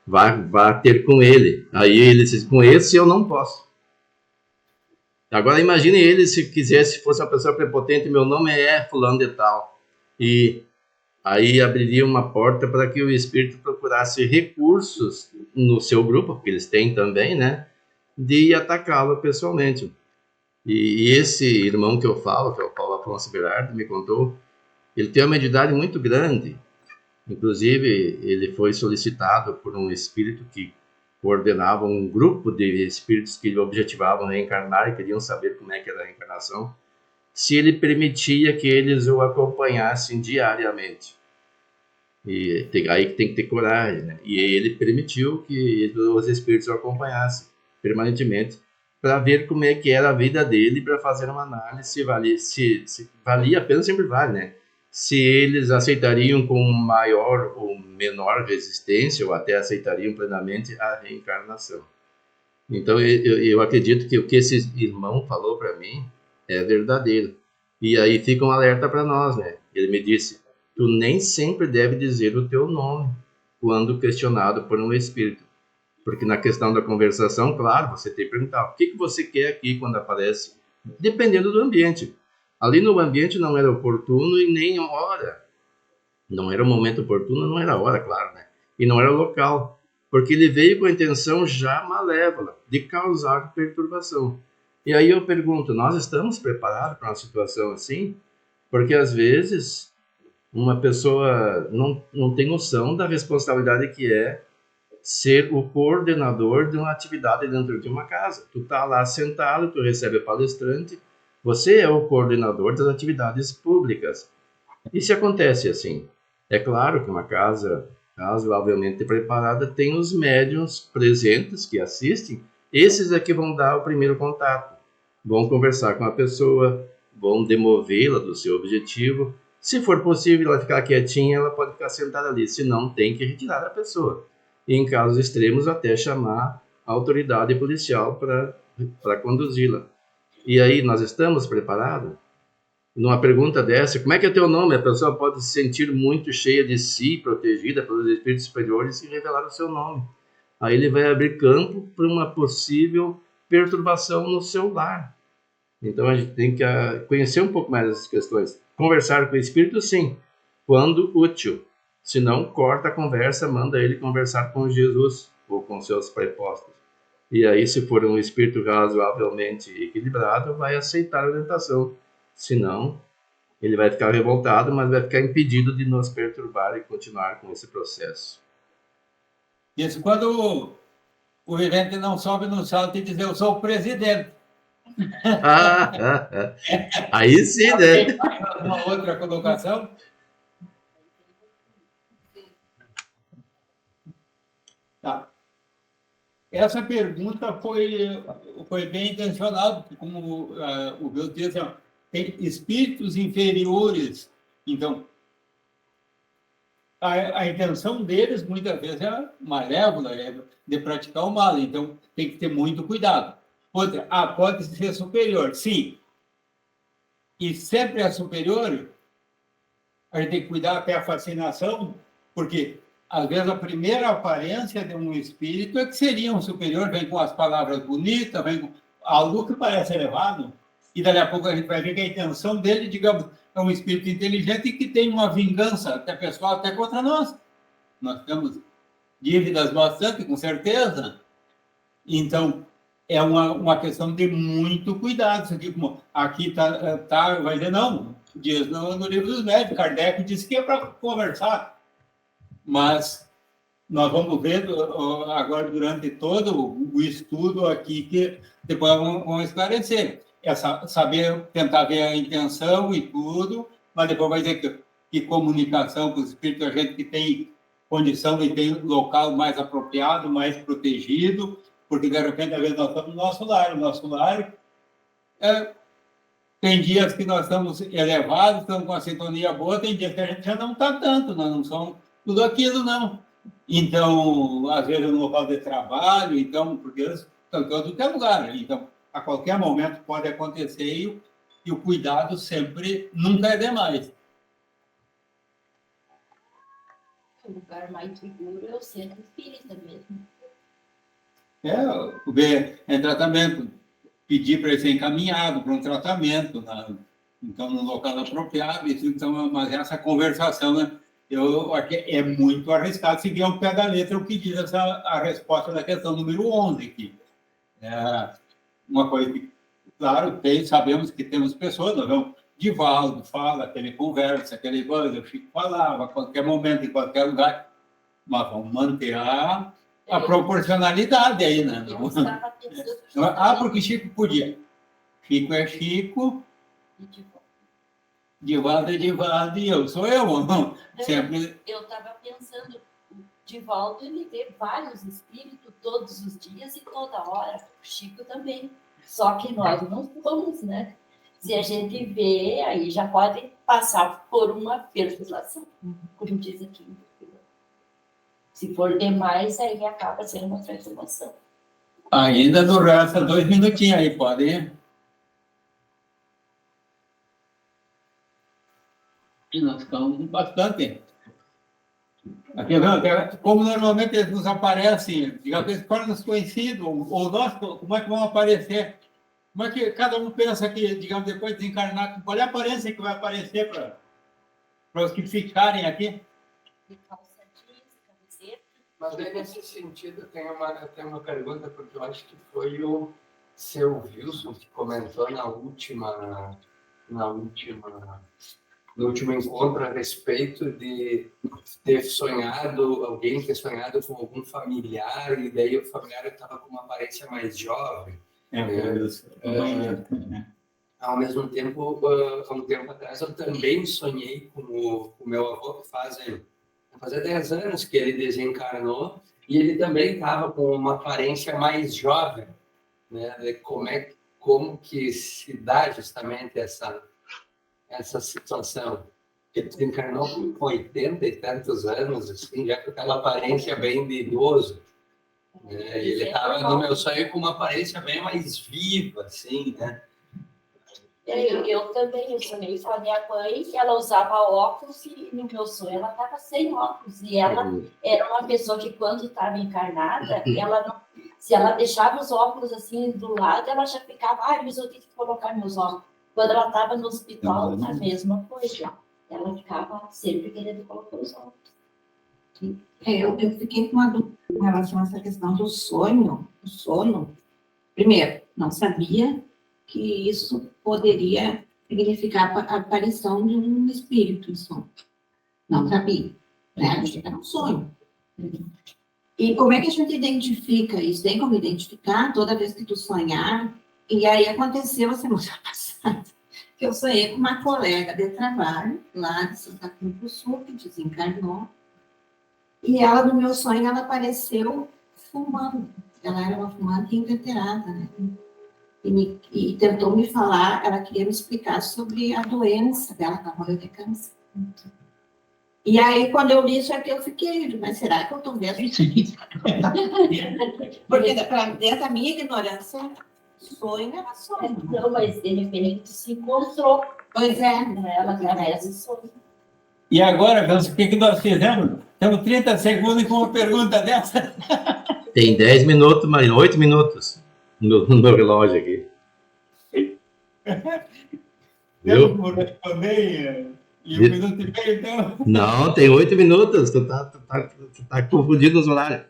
Vá ter com ele. Aí ele disse: com esse eu não posso. Agora imagine ele se quisesse, fosse uma pessoa prepotente, meu nome é fulano de tal. E aí abriria uma porta para que o espírito procurasse recursos no seu grupo, porque eles têm também, né? De atacá-lo pessoalmente. E esse irmão que eu falo, que é o Paulo Afonso Berardi, me contou, ele tem uma mediunidade muito grande. Inclusive, ele foi solicitado por um espírito que coordenava um grupo de espíritos que objetivavam reencarnar e queriam saber como é que era a reencarnação, se ele permitia que eles o acompanhassem diariamente. E aí tem que ter coragem, né? E ele permitiu que os espíritos o acompanhassem permanentemente para ver como é que era a vida dele, para fazer uma análise se valia a pena, sempre vale, né? Se eles aceitariam com maior ou menor resistência, ou até aceitariam plenamente a reencarnação. Então, eu acredito que o que esse irmão falou para mim é verdadeiro. E aí fica um alerta para nós, né? Ele me disse, tu nem sempre deve dizer o teu nome quando questionado por um espírito. Porque na questão da conversação, claro, você tem que perguntar o que você quer aqui quando aparece, dependendo do ambiente. Ali no ambiente não era oportuno e nem hora. Não era o momento oportuno, não era a hora, claro, né? E não era o local. Porque ele veio com a intenção já malévola de causar perturbação. E aí eu pergunto, nós estamos preparados para uma situação assim? Porque às vezes uma pessoa não tem noção da responsabilidade que é ser o coordenador de uma atividade dentro de uma casa. Tu tá lá sentado, tu recebe o palestrante, você é o coordenador das atividades públicas. E se acontece assim? É claro que uma casa razoavelmente preparada tem os médiuns presentes que assistem, esses é que vão dar o primeiro contato, vão conversar com a pessoa, vão demovê-la do seu objetivo. Se for possível ela ficar quietinha, ela pode ficar sentada ali, senão tem que retirar a pessoa. E em casos extremos até chamar a autoridade policial para conduzi-la. E aí, nós estamos preparados? Numa pergunta dessa, como é que é teu nome? A pessoa pode se sentir muito cheia de si, protegida pelos espíritos superiores e revelar o seu nome. Aí ele vai abrir campo para uma possível perturbação no seu lar. Então a gente tem que conhecer um pouco mais essas questões. Conversar com o espírito, sim, quando útil. Se não, corta a conversa, manda ele conversar com Jesus ou com seus prepostos. E aí, se for um espírito razoavelmente equilibrado, vai aceitar a orientação. Se não, ele vai ficar revoltado, mas vai ficar impedido de nos perturbar e continuar com esse processo. Isso quando o vivente não sobe no salto e diz, eu sou o presidente. Aí sim, né? Uma outra colocação? Tá. Essa pergunta foi bem intencionada, porque como o Deus diz, tem espíritos inferiores. Então, a intenção deles, muitas vezes, é malévola, é de praticar o mal. Então, tem que ter muito cuidado. Outra, pode ser superior. Sim. E sempre é superior, a gente tem que cuidar até a fascinação, porque, às vezes, a primeira aparência de um espírito é que seria um superior, vem com as palavras bonitas, vem com algo que parece elevado, e daqui a pouco a gente vai ver que a intenção dele, digamos, é um espírito inteligente e que tem uma vingança, até pessoal, até contra nós. Nós temos dívidas bastante, com certeza. Então, é uma questão de muito cuidado. Isso aqui vai dizer, não, diz no livro dos médicos, Kardec disse que é para conversar, mas nós vamos ver agora, durante todo o estudo aqui, que depois vamos esclarecer. Tentar ver a intenção e tudo, mas depois vai dizer que comunicação com o espírito, a gente que tem condição e tem local mais apropriado, mais protegido, porque, de repente, às vezes nós estamos no nosso lar. O nosso lar tem dias que nós estamos elevados, estamos com a sintonia boa, tem dias que a gente já não está tanto, nós não somos tudo aquilo, não. Então, às vezes, no local de trabalho, então, porque eles estão em todo lugar. Então, a qualquer momento pode acontecer e o cuidado sempre nunca é demais. O lugar mais seguro é o centro espírita mesmo. É tratamento. pedir para ele ser encaminhado para um tratamento, então, no local apropriado. Então, mas essa conversação, né, eu acho que é muito arriscado seguir ao pé da letra o que diz a resposta da questão número 11 aqui. Uma coisa que, claro, sabemos que temos pessoas, nós vamos, Divaldo fala, aquele conversa, aquele coisa, o Chico falava, a qualquer momento, em qualquer lugar, mas vamos manter a proporcionalidade aí, né? Eu estava pensando Porque Chico podia. Chico é Chico, Divaldo é Divaldo e eu sou eu. Sempre... Eu estava pensando, o Divaldo, ele vê vários espíritos todos os dias e toda hora, o Chico também. Só que nós não somos, né? Se a gente vê, aí já pode passar por uma perturbação, como diz aqui. Se for demais, aí acaba sendo uma transformação. Ainda dura 2 minutinhos aí, pode ir? E nós ficamos bastante. Aqui, como normalmente eles nos aparecem, digamos, eles tornam-nos conhecidos, ou nós, como é que vão aparecer? Como é que cada um pensa que, digamos, depois de desencarnar, qual é a aparência que vai aparecer para os que ficarem aqui? Mas nesse sentido, tem uma pergunta, porque eu acho que foi o seu Wilson que comentou no último encontro a respeito de ter sonhado, alguém ter sonhado com algum familiar, e daí o familiar estava com uma aparência mais jovem. Ao mesmo tempo, há um tempo atrás, eu também sonhei com o meu avô, que fazia 10 anos que ele desencarnou, e ele também estava com uma aparência mais jovem, né? Como que se dá justamente essa situação? Ele desencarnou com 80 e tantos anos, assim, já com aquela aparência bem de idoso. Ele estava no meu sonho com uma aparência bem mais viva, assim, né? Eu também, eu sonhei com a minha mãe, ela usava óculos e no meu sonho ela estava sem óculos. E ela era uma pessoa que, quando estava encarnada, se ela deixava os óculos assim do lado, ela já ficava, mas eu tenho que colocar meus óculos. Quando ela estava no hospital, a mesma coisa. Ela ficava sempre querendo colocar os óculos. Eu fiquei com uma dúvida com relação a essa questão do sonho. O sono, primeiro, não sabia que isso poderia significar a aparição de um espírito em sonho. Não sabia, né? Era um sonho. E como é que a gente identifica isso? Tem como identificar toda vez que tu sonhar? E aí aconteceu a semana passada, que eu sonhei com uma colega de trabalho, lá de Santa Cruz do Sul, que desencarnou. E ela, no meu sonho, ela apareceu fumando. Ela era uma fumante inveterada, né? E tentou me falar, ela queria me explicar sobre a doença dela, que ela morreu de câncer. E aí, quando eu li isso aqui, eu fiquei, mas será que eu estou vendo isso aqui? Porque, dentro da minha ignorância, sonho era sonho. Não, mas de repente se encontrou. Pois é. Ela através do sonho. E agora, o que nós fizemos? Temos 30 segundos com uma pergunta dessa. Tem 10 minutos, Marina, 8 minutos no meu relógio aqui. Viu? Por responder e 1 minuto e meio, então. Não, tem 8 minutos. Tu tá confundindo os horários.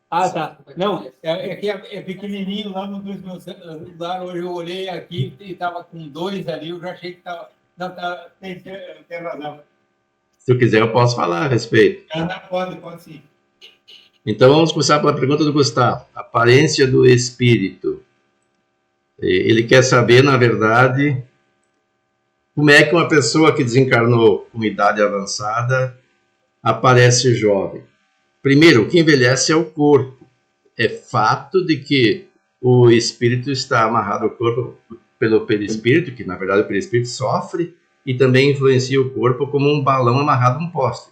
Tá. Não, é pequenininho lá no meu celular. Hoje eu olhei aqui e estava com 2 ali, eu já achei que estava... Não, tem razão. Se tu quiser, eu posso falar a respeito. Pode sim. Então, vamos começar pela pergunta do Gustavo. Aparência do espírito. Ele quer saber, na verdade, como é que uma pessoa que desencarnou com idade avançada aparece jovem. Primeiro, o que envelhece é o corpo. É fato de que o espírito está amarrado ao corpo pelo perispírito, que na verdade o perispírito sofre e também influencia o corpo como um balão amarrado a um poste.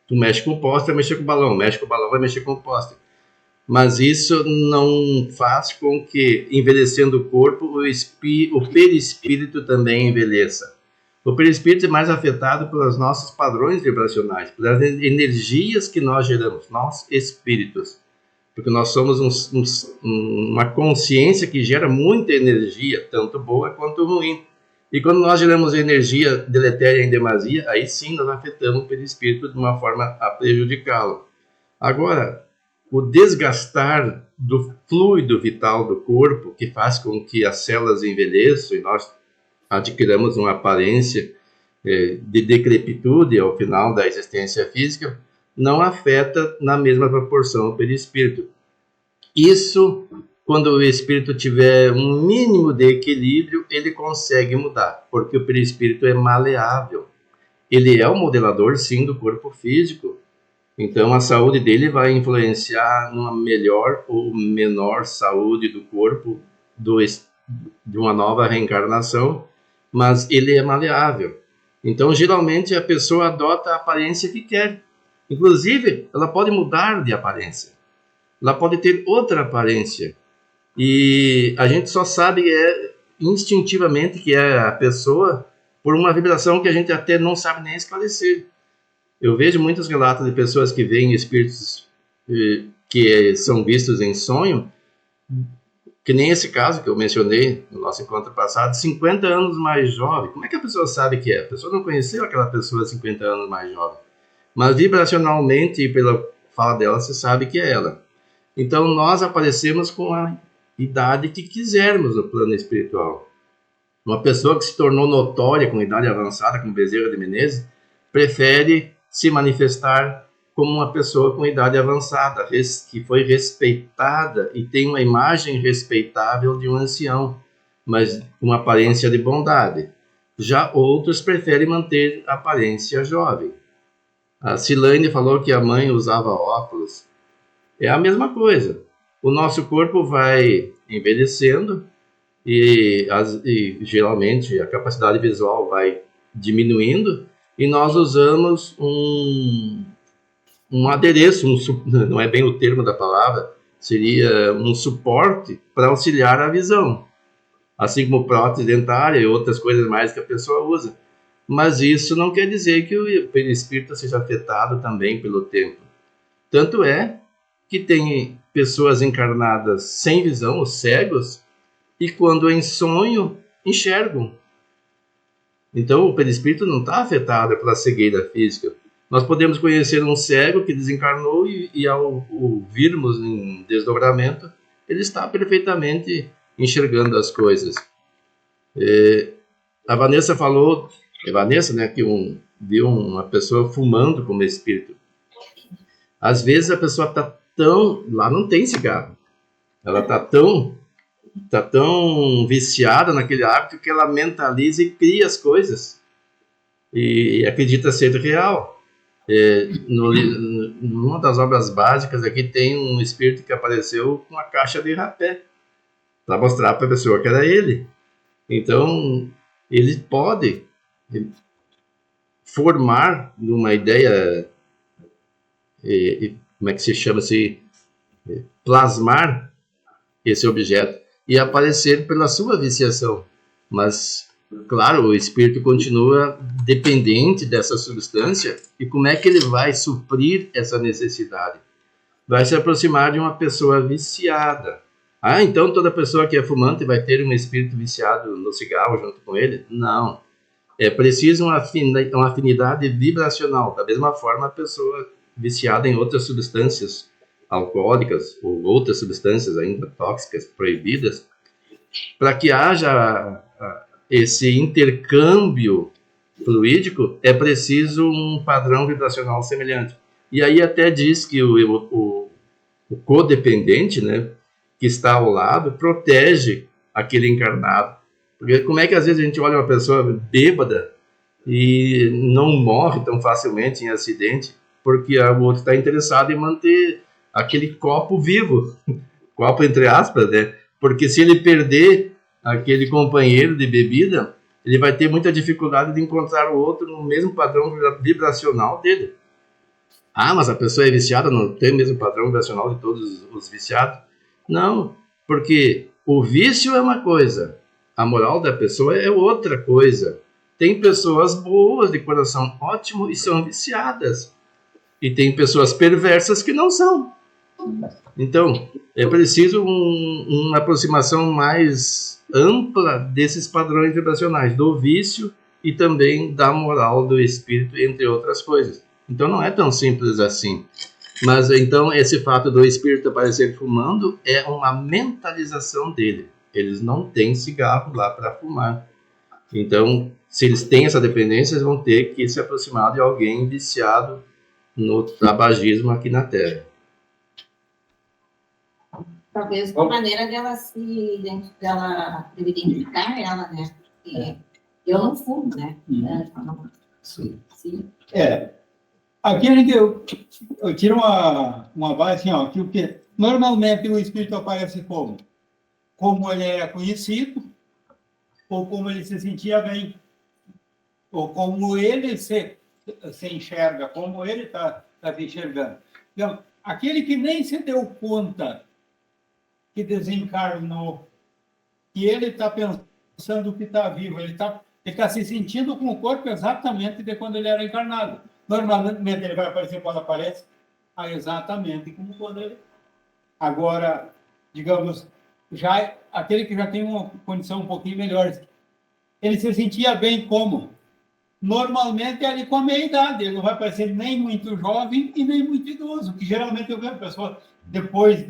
Tu mexe com o poste, vai mexer com o balão. Mexe com o balão, vai mexer com o poste. Mas isso não faz com que, envelhecendo o corpo, o perispírito também envelheça. O perispírito é mais afetado pelos nossos padrões vibracionais, pelas energias que nós geramos, nós espíritos. porque nós somos uma consciência que gera muita energia, tanto boa quanto ruim. E quando nós geramos energia deletéria em demasia, aí sim nós afetamos o perispírito de uma forma a prejudicá-lo. Agora, o desgastar do fluido vital do corpo, que faz com que as células envelheçam e nós adquiramos uma aparência de decrepitude ao final da existência física, não afeta na mesma proporção o perispírito. Isso, quando o espírito tiver um mínimo de equilíbrio, ele consegue mudar, porque o perispírito é maleável. Ele é o modelador, sim, do corpo físico. Então, a saúde dele vai influenciar numa melhor ou menor saúde do corpo de uma nova reencarnação, mas ele é maleável. Então, geralmente, a pessoa adota a aparência que quer. Inclusive, ela pode mudar de aparência. Ela pode ter outra aparência. E a gente só sabe instintivamente que é a pessoa por uma vibração que a gente até não sabe nem esclarecer. Eu vejo muitos relatos de pessoas que veem espíritos que são vistos em sonho, que nem esse caso que eu mencionei no nosso encontro passado, 50 anos mais jovem. Como é que a pessoa sabe que é? A pessoa não conheceu aquela pessoa 50 anos mais jovem. Mas vibracionalmente e pela fala dela, se sabe que é ela. Então nós aparecemos com a idade que quisermos no plano espiritual. Uma pessoa que se tornou notória com idade avançada, como Bezerra de Menezes, prefere se manifestar como uma pessoa com idade avançada, que foi respeitada e tem uma imagem respeitável de um ancião, mas com aparência de bondade. Já outros preferem manter a aparência jovem. A Silane falou que a mãe usava óculos. É a mesma coisa. O nosso corpo vai envelhecendo e geralmente a capacidade visual vai diminuindo e nós usamos um adereço, não é bem o termo da palavra, seria um suporte para auxiliar a visão, assim como prótese dentária e outras coisas mais que a pessoa usa. Mas isso não quer dizer que o perispírito seja afetado também pelo tempo. Tanto é que tem pessoas encarnadas sem visão, os cegos, e quando em sonho, enxergam. Então o perispírito não está afetado pela cegueira física. Nós podemos conhecer um cego que desencarnou e ao o virmos em desdobramento, ele está perfeitamente enxergando as coisas. A Vanessa falou, né, que viu uma pessoa fumando como espírito. Às vezes a pessoa está lá não tem cigarro. Ela está tão viciada naquele hábito que ela mentaliza e cria as coisas. E acredita ser real. Numa das obras básicas aqui tem um espírito que apareceu com uma caixa de rapé para mostrar para a pessoa que era ele. Então, ele pode formar numa ideia, como é que se chama, plasmar esse objeto e aparecer pela sua viciação. Mas, claro, o espírito continua dependente dessa substância. E como é que ele vai suprir essa necessidade? Vai se aproximar de uma pessoa viciada. Ah, então toda pessoa que é fumante vai ter um espírito viciado no cigarro junto com ele? Não. É preciso uma afinidade vibracional. Da mesma forma, a pessoa viciada em outras substâncias alcoólicas ou outras substâncias ainda tóxicas, proibidas, para que haja esse intercâmbio fluídico, é preciso um padrão vibracional semelhante. E aí até diz que o codependente, né, que está ao lado, protege aquele encarnado. Porque como é que às vezes a gente olha uma pessoa bêbada e não morre tão facilmente em acidente, porque o outro está interessado em manter aquele copo vivo, copo entre aspas, né? Porque se ele perder aquele companheiro de bebida, ele vai ter muita dificuldade de encontrar o outro no mesmo padrão vibracional dele. Ah, mas a pessoa é viciada, não tem o mesmo padrão vibracional de todos os viciados? Não, porque o vício é uma coisa, a moral da pessoa é outra coisa. Tem pessoas boas, de coração ótimo, e são viciadas. E tem pessoas perversas que não são. Então, é preciso uma aproximação mais ampla desses padrões vibracionais, do vício e também da moral do espírito, entre outras coisas. Então, não é tão simples assim. Mas, então, esse fato do espírito aparecer fumando é uma mentalização dele. Eles não têm cigarro lá para fumar. Então, se eles têm essa dependência, eles vão ter que se aproximar de alguém viciado no tabagismo aqui na Terra. Talvez uma maneira dela identificar ela, né? Porque eu não fumo, né? Sim. Aqui eu tiro uma base assim, ó, que normalmente o espírito aparece como? Como ele é conhecido, ou como ele se sentia bem, ou como ele se enxerga, como ele está se enxergando. Então, aquele que nem se deu conta que desencarnou, que ele está pensando que está vivo, ele está se sentindo com o corpo exatamente de quando ele era encarnado. Normalmente ele vai aparecer quando aparece, exatamente como quando ele... Agora, digamos, já aquele que já tem uma condição um pouquinho melhor, ele se sentia bem como? Normalmente ali com a meia-idade, ele não vai parecer nem muito jovem e nem muito idoso, que geralmente eu vejo a pessoa, depois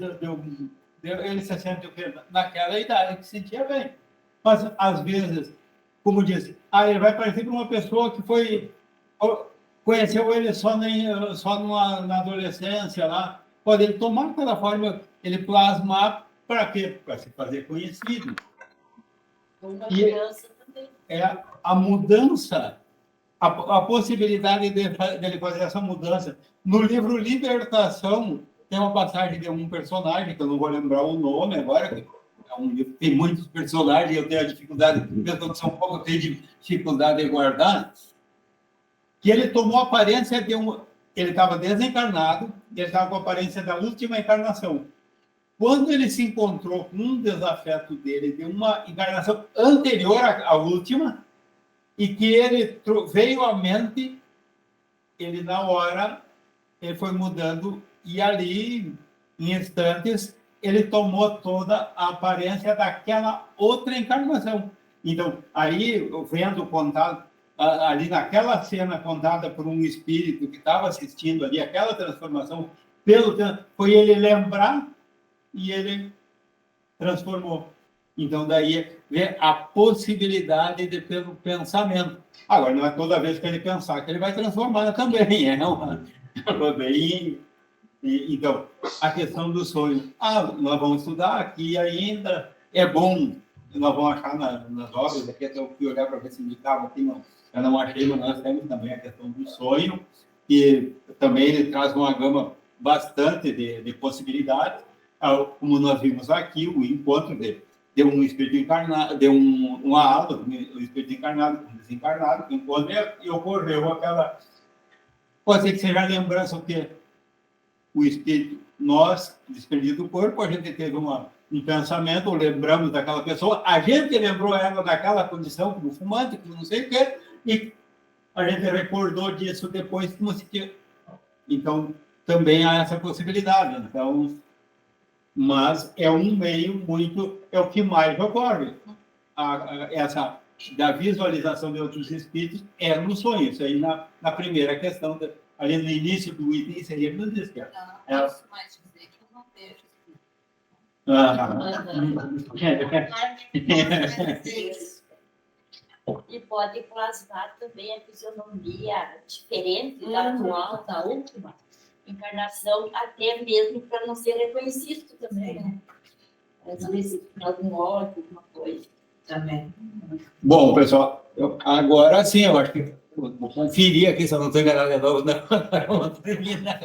ele se sente naquela idade que se sentia bem. Mas, às vezes, como disse, ele vai parecer com uma pessoa que conheceu ele só na adolescência lá. Pode ele tomar aquela forma, ele plasmar, para quê? Para se fazer conhecido. Uma criança também. A mudança, a possibilidade dele fazer essa mudança. No livro Libertação, tem uma passagem de um personagem, que eu não vou lembrar o nome agora, que é um livro que tem muitos personagens, eu tenho a dificuldade, mesmo quando são pouco, eu tenho dificuldade de guardar, que ele tomou a aparência de ele estava desencarnado, ele estava com a aparência da última encarnação. Quando ele se encontrou com um desafeto dele de uma encarnação anterior à última, e que ele veio à mente, ele na hora, ele foi mudando, e ali, em instantes, ele tomou toda a aparência daquela outra encarnação. Então, aí, vendo contado, ali naquela cena contada por um espírito que estava assistindo ali, aquela transformação, foi ele lembrar e ele transformou. Então, daí, vê a possibilidade pelo pensamento. Agora, não é toda vez que ele pensar que ele vai transformar também, Então, a questão do sonho. Nós vamos estudar aqui ainda, é bom, nós vamos achar nas obras, aqui até eu fui olhar para ver se indicava aqui, não, eu não achei, mas nós temos também a questão do sonho, que também ele traz uma gama bastante de possibilidades, como nós vimos aqui, o encontro de um espírito encarnado, de uma alma, um espírito encarnado com um desencarnado, que encontra e ocorreu aquela... Pode ser que seja a lembrança, porque o espírito, nós, desprendido do corpo, a gente teve um pensamento, lembramos daquela pessoa, a gente lembrou ela daquela condição, como fumante, como não sei o quê, e a gente recordou disso depois, como se tinha... Então, também há essa possibilidade. Então, mas é um meio muito... É o que mais ocorre. Essa da visualização de outros espíritos é no sonho. Isso aí na primeira questão, ali no início do item, seria no desespero. Eu não posso mais dizer que eu não vejo. E pode plasmar também a fisionomia diferente da atual, da última encarnação, até mesmo para não ser reconhecido também, né? Às vezes, algum ódio, alguma coisa. Também. Bom, pessoal, agora sim, eu acho que vou conferir aqui se eu não estou enganado de novo, não terminar.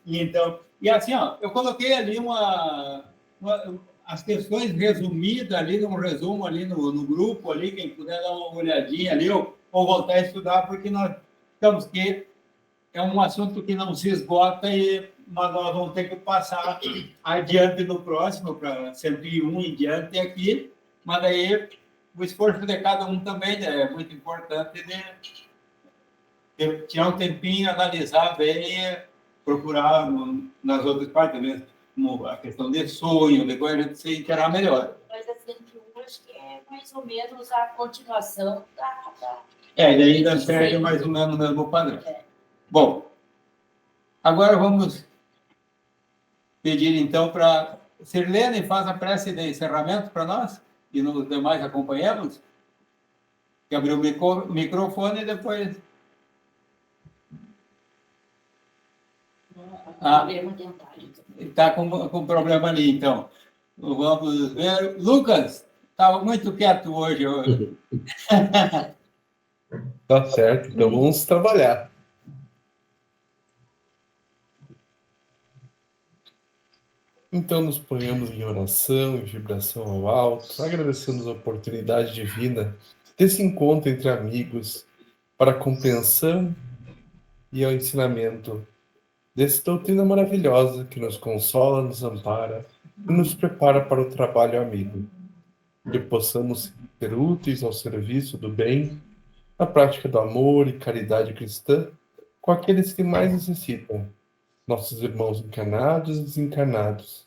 Então, e assim, eu coloquei ali as questões resumidas ali, num resumo ali no grupo, ali, quem puder dar uma olhadinha ali, ou voltar a estudar, porque nós estamos que é um assunto que não se esgota, mas nós vamos ter que passar adiante no próximo, para 101 em diante aqui, mas aí o esforço de cada um também é muito importante de tirar um tempinho, analisar bem procurar nas outras partes, né? Como a questão de sonho, depois a gente se interar melhor. Mas a 101, acho que é mais ou menos a continuação da... E ainda segue mais ou menos o mesmo padrão. Bom, agora vamos pedir então para Sirlene faz a prece de encerramento para nós e nos demais acompanhamos. Que abriu o microfone e depois. Está com problema ali, então. Vamos ver. Lucas, estava muito quieto hoje. Tá certo, então vamos trabalhar. Então nos ponhamos em oração, em vibração ao alto, agradecendo a oportunidade divina desse encontro entre amigos para a compreensão e ao ensinamento dessa doutrina maravilhosa que nos consola, nos ampara e nos prepara para o trabalho amigo. Que possamos ser úteis ao serviço do bem, na prática do amor e caridade cristã, com aqueles que mais necessitam, nossos irmãos encarnados e desencarnados,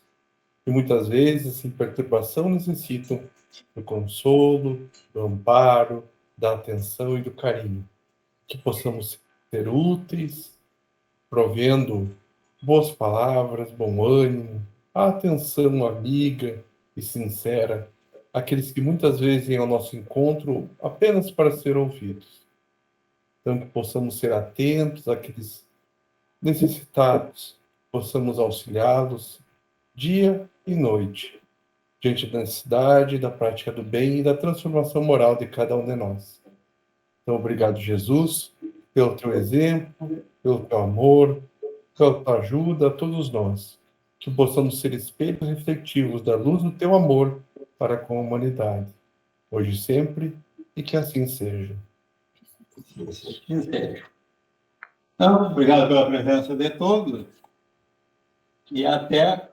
que muitas vezes, sem perturbação, necessitam do consolo, do amparo, da atenção e do carinho. Que possamos ser úteis, provendo boas palavras, bom ânimo, a atenção amiga e sincera àqueles que muitas vezes vêm ao nosso encontro apenas para ser ouvidos. Então, que possamos ser atentos àqueles necessitados, possamos auxiliá-los dia e noite, diante da necessidade, da prática do bem e da transformação moral de cada um de nós. Então, obrigado, Jesus, pelo teu exemplo, pelo teu amor, pela tua ajuda a todos nós, que possamos ser espelhos refletivos da luz do teu amor para com a humanidade, hoje e sempre, e que assim seja. Então, obrigado pela presença de todos e até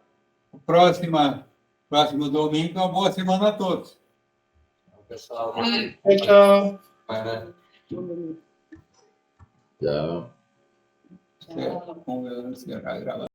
o próximo domingo. Uma boa semana a todos. Pessoal, Tchau. Tchau. Vamos ver se vai gravar.